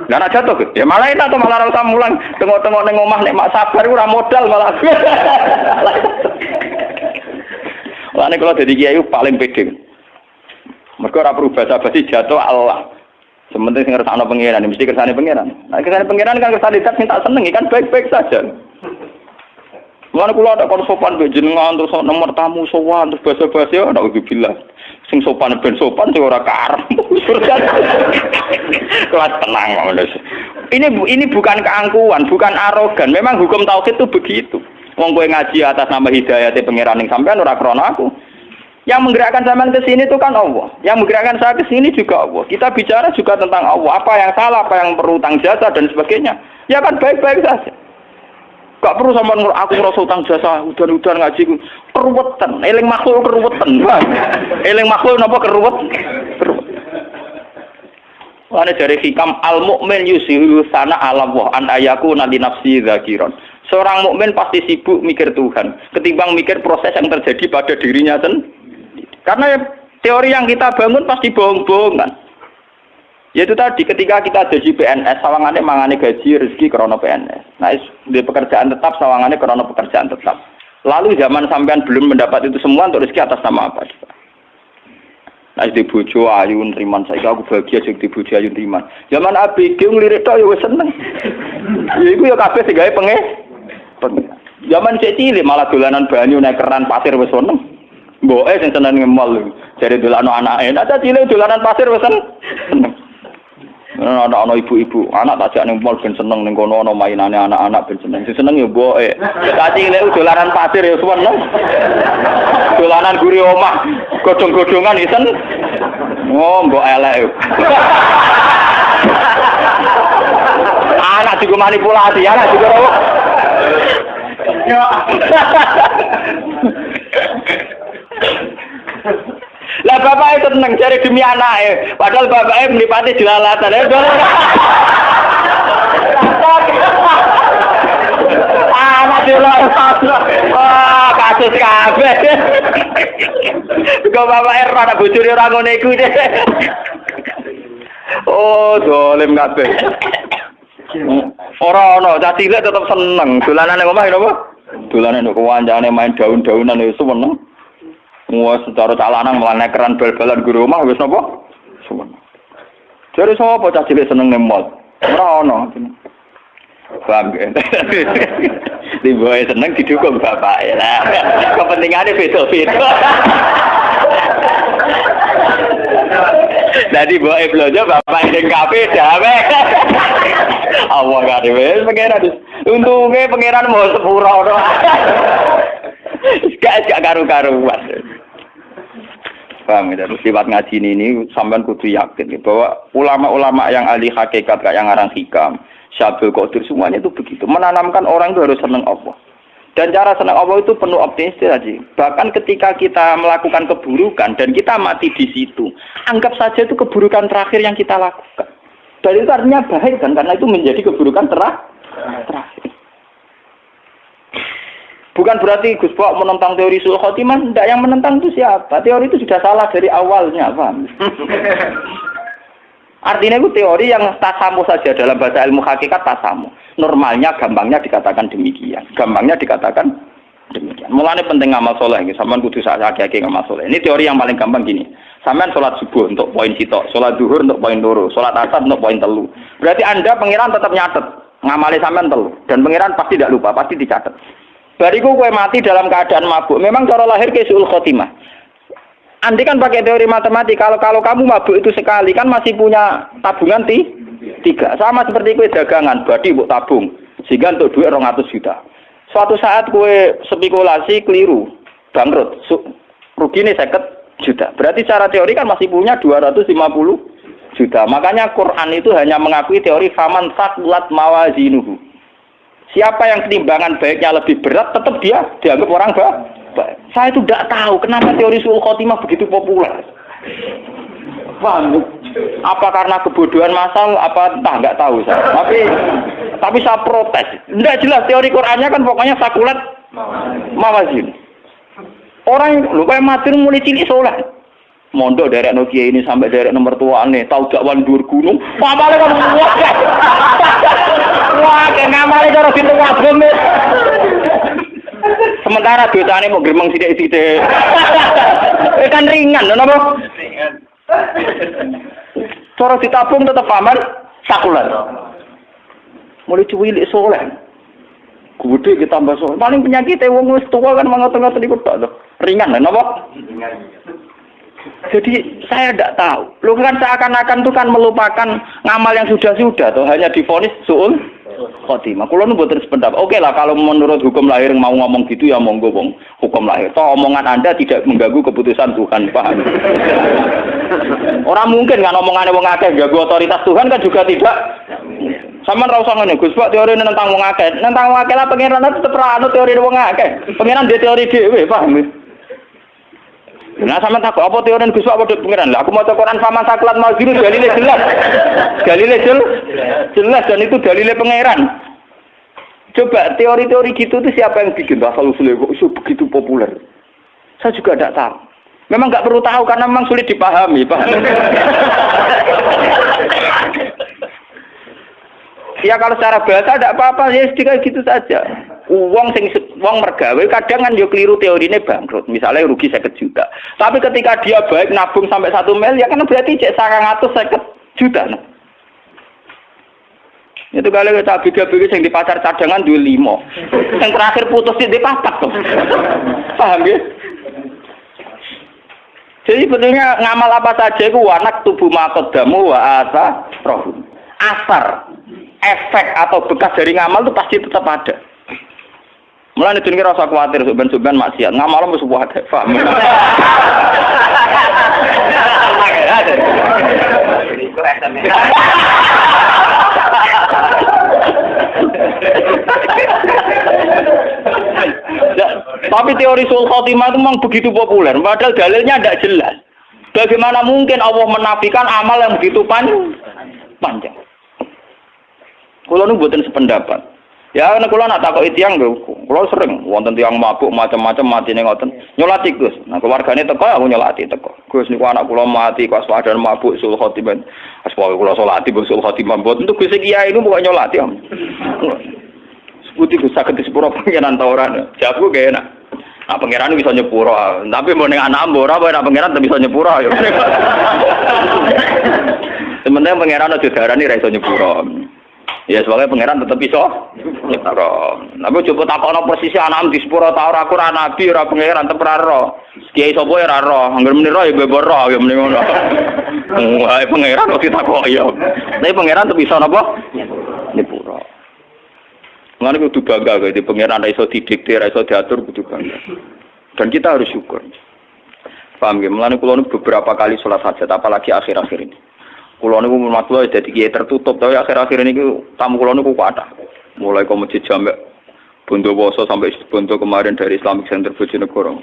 Lah nek jatuh ya malah enak to malah ora usah mulang tengok-tengok ning omah nek mak sabar ora modal malah. Lah nek kalau dadi kiai paling pede. Mergo ora perlu basa-basi jatuh Allah. Sementing sing ngersakno pangeran, mesti kersane pangeran. Nah, kersane pangeran kan kersane tak minta seneng kan baik-baik saja. Mulane kula ada kon sopan mbek jenengan terus nomor tamu sowan terus basa-basi ana ubillah. Sing sopan ben sopan sing ora karep. Kelas tenang ngono. Ini bukan keangkuhan, bukan arogan. Memang hukum tauhid itu begitu. Wong kowe ngaji atas nama hidayate pangeran ning sampean ora krana aku. Yang menggerakkan sampean ke sini itu kan Allah. Yang menggerakkan saya ke sini juga Allah. Kita bicara juga tentang Allah. Apa yang salah, apa yang perlu tanggung jasa dan sebagainya. Ya kan baik-baik saja. Gak perlu sampean aku ngrasa utang jasa, udan-udan ngaji ku keruwetan, eling makhluk keruwetan. Eling makhluk napa keruwet? Ane dari hikam al mukmin yusiru sana alam wa an ayaku nanti nafsi zakiron. Seorang mukmin pasti sibuk mikir Tuhan, ketimbang mikir proses yang terjadi pada dirinya sendiri. Karena teori yang kita bangun pasti bohong-bohongan. Yaitu tadi ketika kita jadi PNS, sawangannya mangane gaji rezeki krana PNS. Nah, di pekerjaan tetap sawangannya krana pekerjaan tetap. Lalu zaman sampean belum mendapat itu semua untuk rezeki atas nama apa? Nah, di bojo ayu nriman saiki aku bahagia sing di bojo ayu nriman. Zaman ABG nglirik tok ya wis seneng. Ya iku ya kabeh sing gawe penge. Zaman cek cilik malah dolanan banyu nek keran pasir wis seneng. Mboke sing seneng ngemol. Jare dolano anake. Nek cilik dolanan pasir wis seneng. Ana ibu-ibu, anak tak jak ning mall ben seneng ning kono ana mainane anak-anak ben seneng. Sing seneng ya mboke. Tak cilik dolanan pasir ya seneng. Dolanan guri omah, godhong-godhongan isen. Oh, mbok elek. Anak juga manipulasi, anak juga apa? Ya. Lah bapaknya seneng cari demi anaknya, padahal bapaknya melipati jelalatan. Anak jelalatan, wah kasus kabeh. Kau bapaknya rada bocori orang ngono iku deh. Oh, dolim kabeh. Ora ono, cah cilik tetep seneng. Dolanan nang omah napa? Dolanan kok kancane main daun-daunan wis seneng. Wah, secara calanang malah keran bal-balan guru rumah wis napa? Seneng. Jare sapa cah cilik seneng nang mall? Ora ono. Paham ya? Diboe seneng didukung bapak lah. Kepentingane beda-beda. Jadi boe blojo bapak ning kafe dawe. Allah gak wis pengeran. Untunge pengeran mau sepuro to. Gak karu-karuan. Paham ya, sifat ngaji ini sampean kudu yakin bahwa ulama-ulama yang ahli hakikat kayak yang ngarang hikam, Syabul Qadir semuanya itu begitu. Menanamkan orang itu harus senang Allah. Dan cara senang Allah itu penuh optimistis aja. Bahkan ketika kita melakukan keburukan dan kita mati di situ, anggap saja itu keburukan terakhir yang kita lakukan. Dan itu artinya baik kan, karena itu menjadi keburukan terakhir. Bukan berarti Gus Bok menentang teori Su'ul Khotimah, tidak, yang menentang itu siapa? Teori itu sudah salah dari awalnya, paham? Artinya itu teori yang tasamu saja dalam bahasa ilmu hakikat tasamu. Normalnya, gampangnya dikatakan demikian. Mulanya penting ngamal soleh, sampean kudu sakake ngamal soleh. Ini teori yang paling gampang gini. Sampean sholat subuh untuk poin sitok, sholat duhur untuk poin loro, sholat asar untuk poin telu. Berarti Anda pengiran tetap nyatet, ngamali sampean telu, dan pengiran pasti tidak lupa, pasti dicatat. Bariku kowe mati dalam keadaan mabuk. Memang cara lahir ke Su'ul Khotimah. Andi kan pakai teori matematik. Kalau kamu mabuk itu sekali kan masih punya tabungan 3. Sama seperti kowe dagangan, badi mbok tabung. Sehingga untuk duit 200 juta. Suatu saat kowe spekulasi keliru, bangkrut. Rugine 50 juta. Berarti secara teori kan masih punya 250 juta. Makanya Quran itu hanya mengakui teori faman saqulat mawazinuhu. Siapa yang timbangan baiknya lebih berat, tetap dia dianggap orang baik. Saya itu tidak tahu kenapa teori Su'ul Khotimah begitu populer. Paham? Apa karena kebodohan massal? Apa entah, nggak tahu saya. Tapi saya protes. Tidak jelas teori Qurannya kan pokoknya sakulat mawazin. Orang lupa mati mulai cilik soleh. Mondok dari Nokia ini sampai dari nomor tua nih, tahu dakwan dur gunung, mamale kan wah, kayak ngamale cara situ wabem. Sementara dosane mau gremeng sithik-sithik. Kan ringan, lho napa? Ringan. Cara ditabung tetap aman, sakulan. Mulai cuwilik soleh. Gede kita tambah soleh. Paling penyakit wong wis tua kan mangot-ngot iku tok. Ringan lho napa? Ringan. Jadi saya tidak tahu. Lu kan seakan-akan itu kan melupakan ngamal yang sudah-sudah tuh, hanya divonis Su'ul Khotimah. Kulo nu mboten sependapat. Oke lah kalau menurut hukum lahir mau ngomong gitu ya monggo wong hukum lahir. Toh omongan Anda tidak mengganggu keputusan Tuhan, paham? Orang mungkin kan omongannya wong akeh ganggu otoritas Tuhan kan juga tidak. Sampeyan ra usah ngene, Gus, Pak teori tentang wong akeh. Tentang wong akeh lah pangeran tetep ra anu teori wong akeh. Pangeran dia teori dhewe, paham? Nah sampeyan takut apa teori Gus Pak padha pangeran. Lah aku maca Quran sama saklat mazhur dalile jelas. Dalile jelas dan itu dalile pangeran. Coba teori-teori gitu itu siapa yang bikin asal usulnya kok iso begitu populer? Saya juga tidak tahu. Memang nggak perlu tahu karena memang sulit dipahami, Pak. Ya kalau secara bahasa tidak apa-apa, ya sedikit gitu saja. Wong mergawe kadang kan yo keliru teorine bangkrut. Misalnya rugi 50 juta. Tapi ketika dia baik nabung sampai 1 miliar kan berarti cek 150 juta. Nah. Itu kalau kita beda-beda yang di pasar cadangan 25. Yang terakhir putus di papat tuh. Paham ya? Jadi sebetulnya ngamal apa saja itu wanak tubuh makodamu wa asa roh. Asar, efek atau bekas dari ngamal itu pasti tetap ada. Mulai itu rasa khawatir suban-suban maksiat ngamal mesti ada. Paham? Tapi teori sul khotimah itu memang begitu populer, padahal dalilnya tidak jelas. Bagaimana mungkin Allah menafikan amal yang begitu panjang? Kalau nu buatin sependapat, ya karena kalau nak takut itu yang kalau sering, wonten tiang mabuk macam-macam mati nengoten, nyolati Gus. Nah keluarganya teko, aku nyolati teko. Gus niku anak kula mati, kok sepadan mabuk sul khotimah. Aspoke kula solati sul khotimah, buat untuk Gus kiai ini bukan nyolati om. Putih Gus sakit di sepuro pangeran tauran, jago kayak enak. Nah pangeran bisa nyepuro, tapi mau neng anak ambora, apa pangeran tak bisa nyepuro. Sebenarnya pangeran aja darah nih bisa nyepuro. Ya sebagai pangeran tetap bisa nyepuro. Tapi coba takono posisi anak di sepuro tau aku ra nabi ra pangeran tetep ra ro. Kiai sapa ya ra ro, angger meni ro ya bebor ro ya meni ngono. Wah pangeran kok ditakoki ya. Tapi pangeran tetep bisa napa? Nyepuro. Mengenai kudu bangga, jadi pengiran iso didikte, iso diatur kudu bangga. Dan kita harus syukur. Paham ya? Mengenai kulo beberapa kali sholat hajat, apalagi akhir-akhir ini. Kulo niku umat kulo jadi kiai tertutup, tapi akhir-akhir ini tamu kulo niku kuat. Mulai ke masjid Jamek, Bondowoso sampai Bondo kemarin dari Islamic Center Bojonegoro.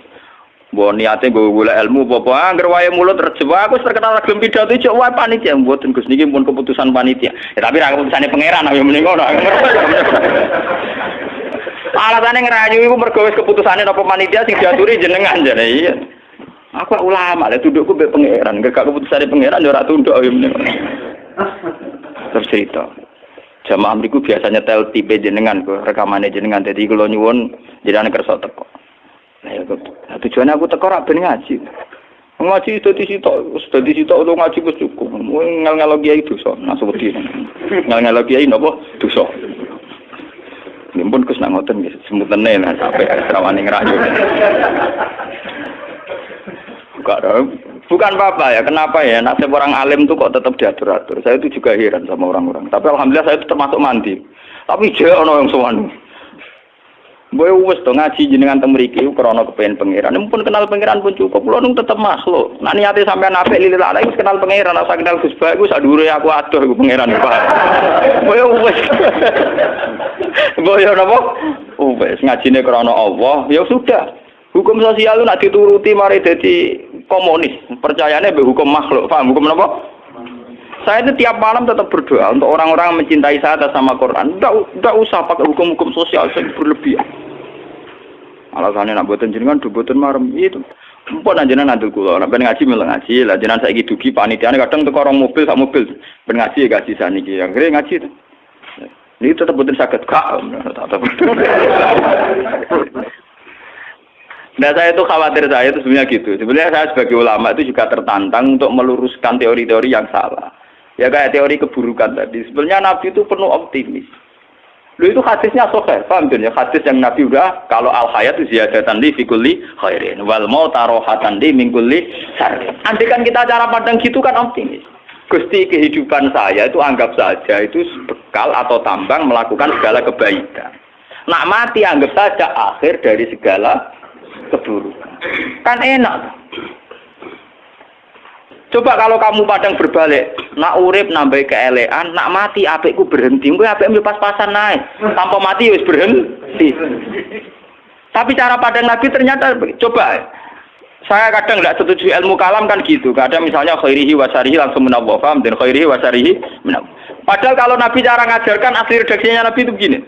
Mbok niate nggo golek ilmu apa angger wae mulut terjebak aku terkenal gelem pidato cek wae panitia mboten Gus niki pun keputusan panitia. Ya tapi ra keputusane pangeran ya mending ngono. Alasane ngerayu iku mergo wis keputusane napa panitia sing diaturi jenengan jane iya. Aku ulama lha tundukku mbek pangeran, gak keputusane pangeran ya ora tunduk ya mending. Terus cerita. Jamaah mriku biasanya tel tipe jenengan kok rekamane jenengan dadi kula nyuwun jenengan kersa teko. Nah, tujuannya aku teko rak ben ngaji. Ngaji dadi sitok untuk ngaji wis cukup. Ngel-ngelo kiai dosa, nasu wedi. Ngel-ngelo kiai napa dosa. Nimpun Gus nak ngoten nggih, semutene lah sampai rawane ngrayu. Bukan apa-apa ya, kenapa ya nasib orang alim tuh kok tetap diatur-atur. Saya itu juga heran sama orang-orang. Tapi alhamdulillah saya itu termasuk mandi. Tapi jek ono yang sowan. Boy wis to ngaji jenengan teng mriki krana kepengin pangeran. Mumpun kenal pangeran pun cukup. Kula nung tetep makhluk. Nek niate sampean apik lillah wis kenal pangeran, asa kenal Gus Ba iku sak dhuwure aku adoh iku pangeran Pak. Boy wis. Boy napa? Wis ngajine krana Allah, ya sudah. Hukum sosial itu nak dituruti mari dadi komunis. Percayane mbek hukum makhluk. Paham hukum napa? Saya itu tiap malam tetap berdoa untuk orang-orang yang mencintai saya atas sama Quran. Tidak usah pakai hukum-hukum sosial yang berlebihan. Alasannya nak buatan jenengan, buatan marem itu. Mpun anjenan nanti kulo, nak ben ngaji meleng ngaji. Lah jenengan saiki dugi panitiane kadang teko orang mobil sak mobil. Ben ngaji gaji saniki. Akhire ngaji. Ini tetap buatan saged gak. Nah saya itu khawatir saya itu sebenarnya gitu. Sebenarnya saya sebagai ulama itu juga tertantang untuk meluruskan teori-teori yang salah. Ya kayak teori keburukan tadi. Sebenarnya Nabi itu penuh optimis. Lu itu hadisnya sahih, paham ya? Hadis yang Nabi udah kalau al hayat ziyadatan li fi kulli khairin wal mauta rohatan li min kulli syarr. Andai kan kita cara pandang gitu kan optimis. Gusti kehidupan saya itu anggap saja itu bekal atau tambang melakukan segala kebaikan. Nak mati anggap saja akhir dari segala keburukan. Kan enak. Coba kalau kamu padang berbalik, nak urip nambah keelean, nak mati apikku berhenti. Kowe apikmu pas-pasan naik. Tanpa mati wis berhenti. Tapi cara padang Nabi ternyata coba saya kadang tidak setuju ilmu kalam kan gitu. Kadang misalnya khairihi wa syarihi langsung menawwah, paham? Dan khairihi wa syarihi menawwah. Padahal kalau Nabi cara ngajarkan asli redaksinya Nabi itu begini.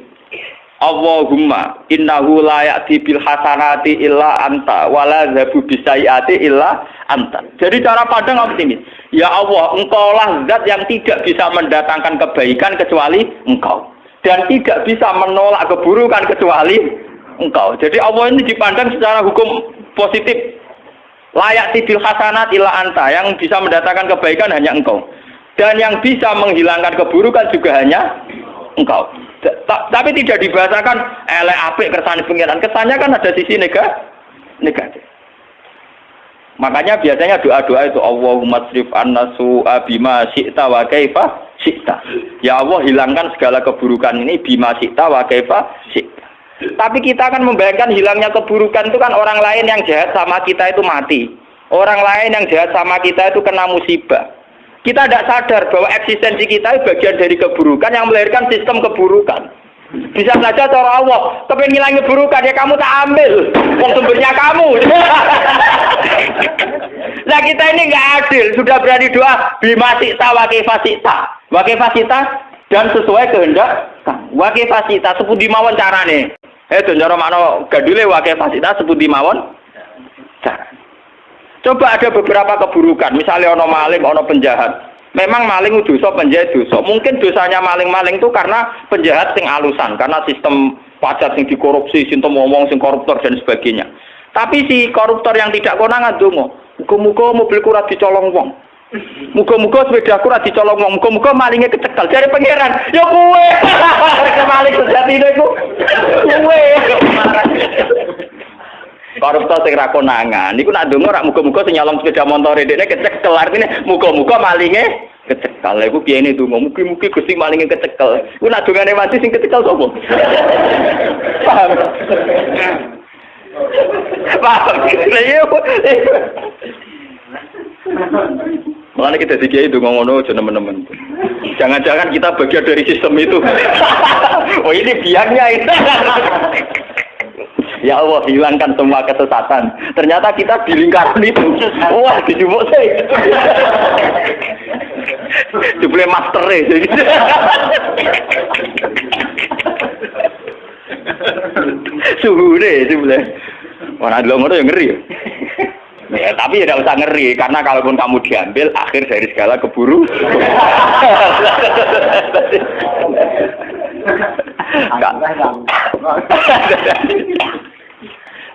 Allahumma innahu la ya'ti bil hasanati illa anta wala zabu bisayati illa anta. Jadi cara padang optimis. Ya Allah, engkaulah zat yang tidak bisa mendatangkan kebaikan kecuali engkau. Dan tidak bisa menolak keburukan kecuali engkau. Jadi Allah ini dipandang secara hukum positif. Layak bil hasanat illa anta. Yang bisa mendatangkan kebaikan hanya engkau. Dan yang bisa menghilangkan keburukan juga hanya engkau. Tapi tidak dibahasakan elek apik kersane pengiran. Kesannya kan ada sisi negatif. Makanya biasanya doa-doa itu Allahumma srif anna su'a bima syi'ta wa kaifa syi'ta. Ya Allah hilangkan segala keburukan ini bima syi'ta wa kaifa syi'ta. Tapi kita kan membayangkan hilangnya keburukan itu kan orang lain yang jahat sama kita itu mati. Orang lain yang jahat sama kita itu kena musibah. Kita tidak sadar bahwa eksistensi kita itu bagian dari keburukan yang melahirkan sistem keburukan. Bisa saja cara Allah, tapi ngilangin keburukan ya kamu tak ambil, wong sumbernya kamu. Nah kita ini nggak adil, sudah berani doa bima syi'ta wa kaifa syi'ta dan sesuai kehendak wa kaifa syi'ta sepundi mawon carane. Cara makna gadule wa kaifa syi'ta sepundi mawon carane. Coba ada beberapa keburukan, misalnya ono maling, ono penjahat. Memang maling itu dosa, penjahat dosa. Mungkin dosanya maling-maling itu karena penjahat sing alusan, karena sistem pajak sing dikorupsi, sistem ngomong sing koruptor dan sebagainya. Tapi si koruptor yang tidak konangan dongo, muga-muga mobilku ora dicolong wong. Muga-muga sepedaku ora dicolong wong. Muga-muga malingnya kecekel. Dari pangeran, ya kowe. Maling sejatine iku. Kowe. Koruptor sing ra konangan niku nak ndonga rak muga-muga sing nyolong sepeda motor dekne kecekel artine muga-muga malinge kecekel. Lha iku piyene ndonga mugi-mugi Gusti malinge kecekel. Iku nak dongane mati sing kecekel sapa? Paham? Paham. Mulane kita dikiai ndonga ngono aja nemen-nemen. Jangan-jangan kita bagian dari sistem itu. Oh ini biangnya itu. Ya Allah hilangkan semua kesesatan. Ternyata kita di lingkaran itu. Wah dijumuk sih. Jebule master jadi. Suhu deh jebule. Ora ada ngono ya ngeri. Ya, tapi tidak usah ngeri karena kalaupun kamu diambil akhir dari segala keburu.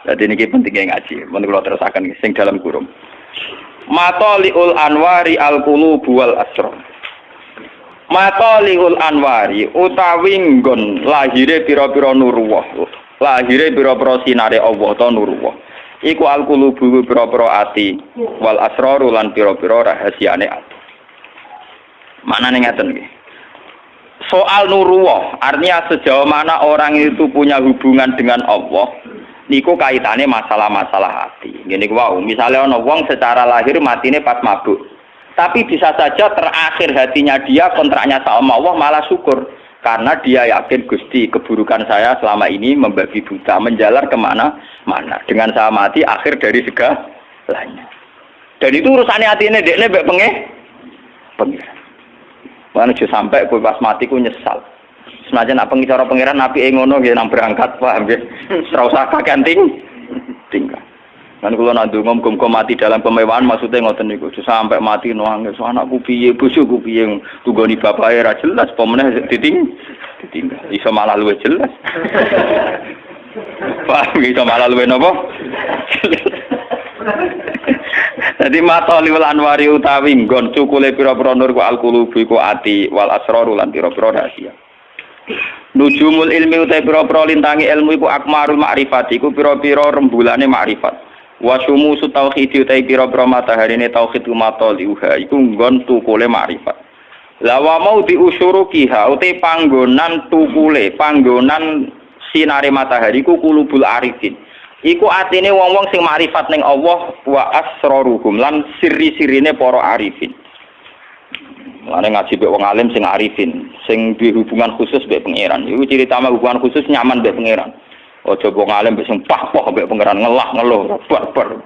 Jadi ini pentingnya ngaji. Menurut kalau terusakan sing dalam kurung. Matoliul anwari al qulubu wal asrar. Matoliul anwari utawi nggon lahire pira-pira nurullah. Lahire pira-pira sinare Allah ta nurullah. Iku al qulubu pira-pira ati wal asrar lan pira-pira rahasiane ati. Maknane ngaten nggih. Soal nurullah, artinya sejauh mana orang itu punya hubungan dengan Allah, niku kaitannya masalah-masalah hati. Gini wow, misalnya ono wong secara lahir matine pas mabuk, tapi bisa saja terakhir hatinya dia kontraknya sama Allah malah syukur karena dia yakin Gusti keburukan saya selama ini membabi buta, menjalar kemana-mana. Dengan saya mati akhir dari segalanya. Dan itu urusannya hatinya dekne mbek pengiran. Mana aja sampai kowe pas mati ku nyesal. Senajan nak pengicara pangeran apike ngono nggih nang berangkat paham nggih. Ora usah kakenting tinggal. Kan kula nak ndonga muga-muga mati dalam kemewahan maksudnya ngoten niku. Sampai mati nangis anakku piye, bojoku piye, tunggoni bapake ra jelas pomene ditinggal. Iso malah luwih jelas. Paham iso malah luwih napa? Jadi matoliul anwari utawi nggon cukule pira-pira nur ku alqulubi ku ati wal asraru lan pira-pira rahasia. Nujumul ilmi utawi pira-pira lintangi ilmu iku akmarul ma'rifat iku pira-pira rembulane ma'rifat. Wa syumusu tauhid utawi pira-pira mataharine tauhid matoliuha iku nggon tukule ma'rifat. La wa mau diusyurukiha utawi panggonan tukule, panggonan sinare matahari ku kulubul arifin. Iku atine wong-wong sing makrifat ning Allah wa asraruhum lan siri-sirine para arifin. Mulane ngaji mek wong alim sing arifin, sing duwe hubungan khusus mek pangeran. Iku ciri utama hubungan khusus nyaman mek pangeran. Aja wong alim sing pah-pah mek pangeran ngelah-ngeluh barbar.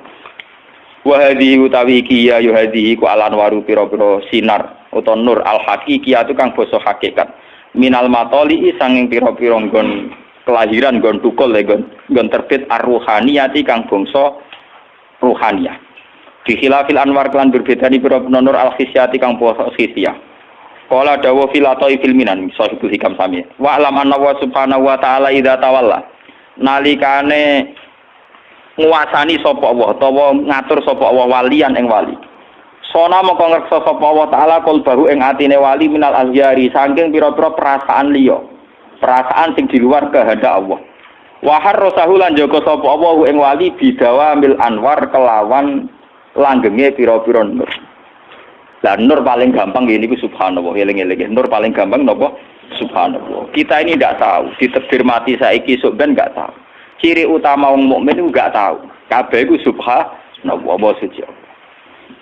Wa hadhihi utawi iki ya hadhihi ku alan waru pira-pira sinar utawa nur al haqiqiyah kang basa hakikat. Minal matoli sanging pira-pira nggon kelahiran gon tukul gon terbit ar-ruhaniyati kang bangsa ruhaniyah. Di khilafil anwar kelan berbeda ni pira-pira nur al-khisyati kang bangsa khisyah. Qala dawu filatoi filminan sahibul hikam sami. Wa alam anna wa subhanahu wa ta'ala idza tawalla. Nalikane nguasani sapa Allah utawa ngatur sapa Allah walian ing wali. Sona mongko ngreksa sapa Allah taala qalbahu ing atine wali minal azyari saking pira-pira perasaan liya. Perasaan sing di luar kehendak Allah. Wa harrasahu lan jaga sapa Allah ing wali bidawamil anwar kelawan langgenge pira-pira nur. Lah nur paling gampang ngene iki subhanallah, eling-eling. Nur paling gampang napa? Subhanallah. Kita ini tidak tahu, ditakdir mati saiki sok ben enggak tahu. Ciri utama wong mukmin itu enggak tahu. Kabeh iku subhanallah wa suci.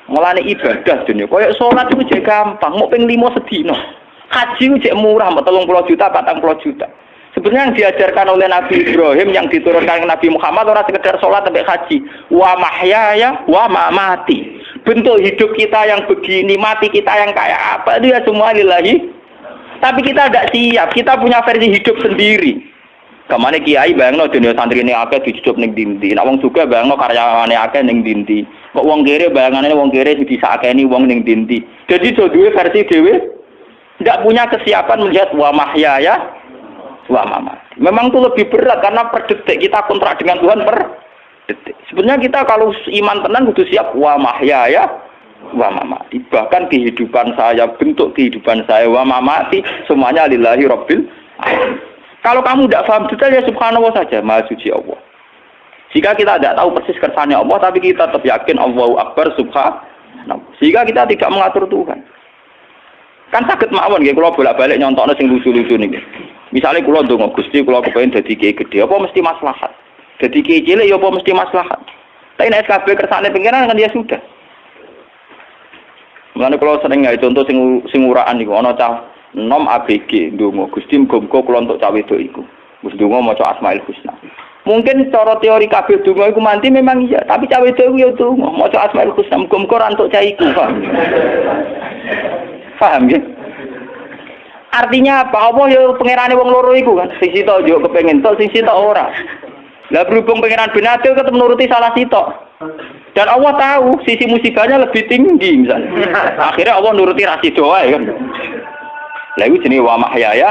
Mulane ibadah dunya koyo salat iku jek gampang, mok ping 5 sedina. Haji itu cek murah, 30 juta, 40 juta. Sebenarnya yang diajarkan oleh Nabi Ibrahim, yang diturunkan ke Nabi Muhammad, orang sekedar sholat sampai haji. Wa mahyaya, wa mamati. Bentuk hidup kita yang begini, mati kita yang kayak apa, itu ya semua lillahi. Tapi kita tidak siap, kita punya versi hidup sendiri. Kemana kiai bayangno dunia santri ini akeh dicucup ning dindi. Nek wong juga bayangno karyawane akeh ning dindi. Kok wong kere bayangane wong kere disakeni wong ning dindi. Jadi do duwe versi dhewe. Tidak punya kesiapan melihat wa mahyaya wa mamati. Memang itu lebih berat karena per detik kita kontrak dengan Tuhan per detik. Sebenarnya kita kalau iman tenan kudu siap wa mahyaya wa mamati. Bahkan kehidupan saya, bentuk kehidupan saya wa mamati semuanya lillahi rabbil alamin. Kalau kamu tidak paham detail ya subhanallah saja, maha suci Allah. Jika kita tidak tahu persis kersane Allah tapi kita tetap yakin Allahu akbar subhanallah. Sehingga kita tidak mengatur Tuhan. Kan sakit mawon nggih kula bolak-balik nyontokno sing lucu-lucu niki. Misale kula ndonga Gusti kula kepengin dadi kiai gedhe apa mesti maslahat. Dadi kiai cilik ya apa mesti maslahat. Tapi nek kabeh kersane pengiran kan ya sudah. Mulane kula sering gawe contoh sing uraan niku ana cah nom ABG ndonga Gusti muga-muga kula entuk cah wedok iku. Wis ndonga maca Asmaul Husna. Mungkin cara teori kabeh donga iku mandi memang iya, tapi cah wedok iku ya donga maca Asmaul Husna muga-muga ora entuk cah iku. Paham ya? Artinya apa? Allah ya pangerane wong loro iku kan. Sing sitok yo kepengin tok, sing sitok ora. Lah berhubung pangeran Ben Adil ketemu nuruti salah sitok. Dan Allah tahu sisi musibahnya lebih tinggi misalnya. Akhirnya Allah nuruti rasido wae kan. Lah iku jenenge wa mahyaya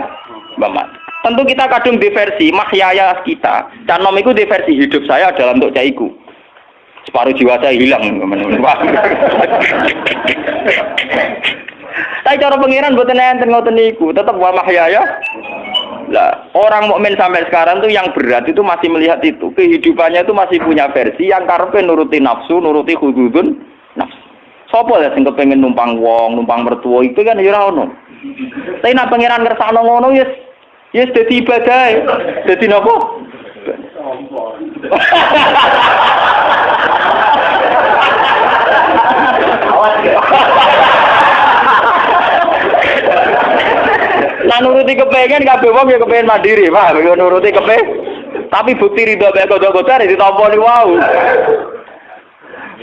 wa mamati. Tentu kita kadung diversi mahyaya kita. Dan nom iku diversi hidup saya dalam untuk caiku. Separuh jiwa saya hilang. Tapi cara pengiran mboten enten ngoten niku, tetep wa mahyaya. Lah, orang mukmin sampai sekarang tuh yang berat itu masih melihat itu. Kehidupannya itu masih punya versi yang karepe nuruti nafsu, nuruti hududun nafsu. Sopo ya sing kepengin numpang wong, numpang mertua itu kan ya ora ono. Tapi nek pengiran ngersakno ngono yes dadi ibadah. Dadi napa? Lah nuruti kepengen kabeh wong ya kepengen mandiri, Pak. Ya nuruti kepengen. Tapi bukti ridho mek kodho-kodho ditampa ni wau.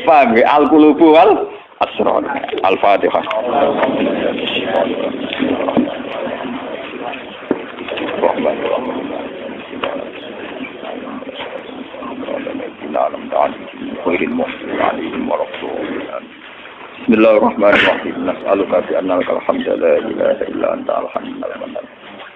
Paham ya? Al-qulubu wal asrar. Al-Fatihah. Bismillahirrahmanirrahim. Nas'aluka bi anna lakal hamda la ilaha illa anta al-hamdulillah.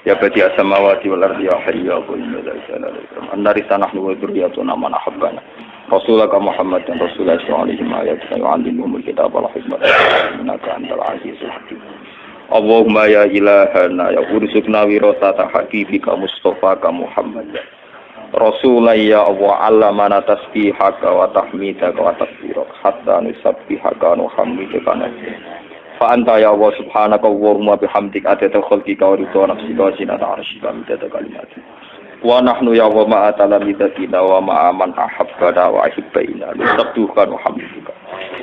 Ya badi'as samawati wal ardi ya hayyu ya qayyum la ilaha illa anta. Annarisa nahnu wa dzurriyyatuna man ahabbana. Rasulaka Muhammad dan Rasulullah sallallahu alaihi wasallam yu'allimuhumul kitaba wal hikmata innaka antal azizul hakim. Allahumma ya ilahana ya ursuqna wirasata habibika Mustafa ka Muhammad. Rasulullah ya Allah allamana tasbihaka wa tahmidaka wa takbirak hatta nusabbihaka wa nuhammidaka fa anta ya Allah subhanaka Allahumma bihamdika atata khalqika wa ridha nafsika wa zinata arshika midada kalimati Wa nahnu ya wa ma'a talamidatina wa ma'a man ahabbana wa ahibbaina nusabbihuka wa hamdika.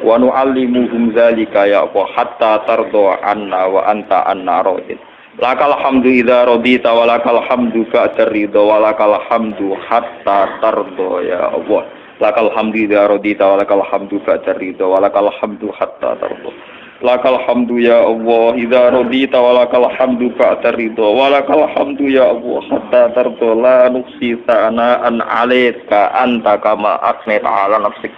Wa nu'allimuhum dzalika ya Allah hatta tarda anna wa anta anna radin. Lakal hamdu idza radita wa lakal hamdu ba'da ridha wa lakal hamdu hatta tarda ya Allah. Lakal hamdu idza radita wa lakal hamdu ba'da ridha wa lakal hamdu hatta tarda. Lakal hamdu ya Allah idza radita wa lakal hamdu ba'da ridha wa lakal hamdu ya Allah hatta tarda la nuqsi sa'an 'alaika anta kama asnata 'ala nafsik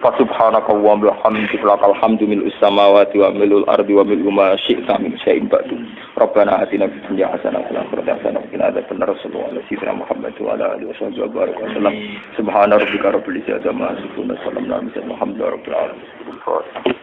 fa subhanaka wa bihamdika lakal hamdu mil'us samawati wa mil'ul ardi wa mil'u ma syi'ta min syai'in ba'du Rabbana atina fid dunya hasanah wa fil akhirati hasanah wa qina adzabannar sallallahu alaihi Muhammad wa ala alihi wasallam subhana rabbika rabbil izzati amma yasifun wa salamun alal mursalin walhamdulillahi rabbil alamin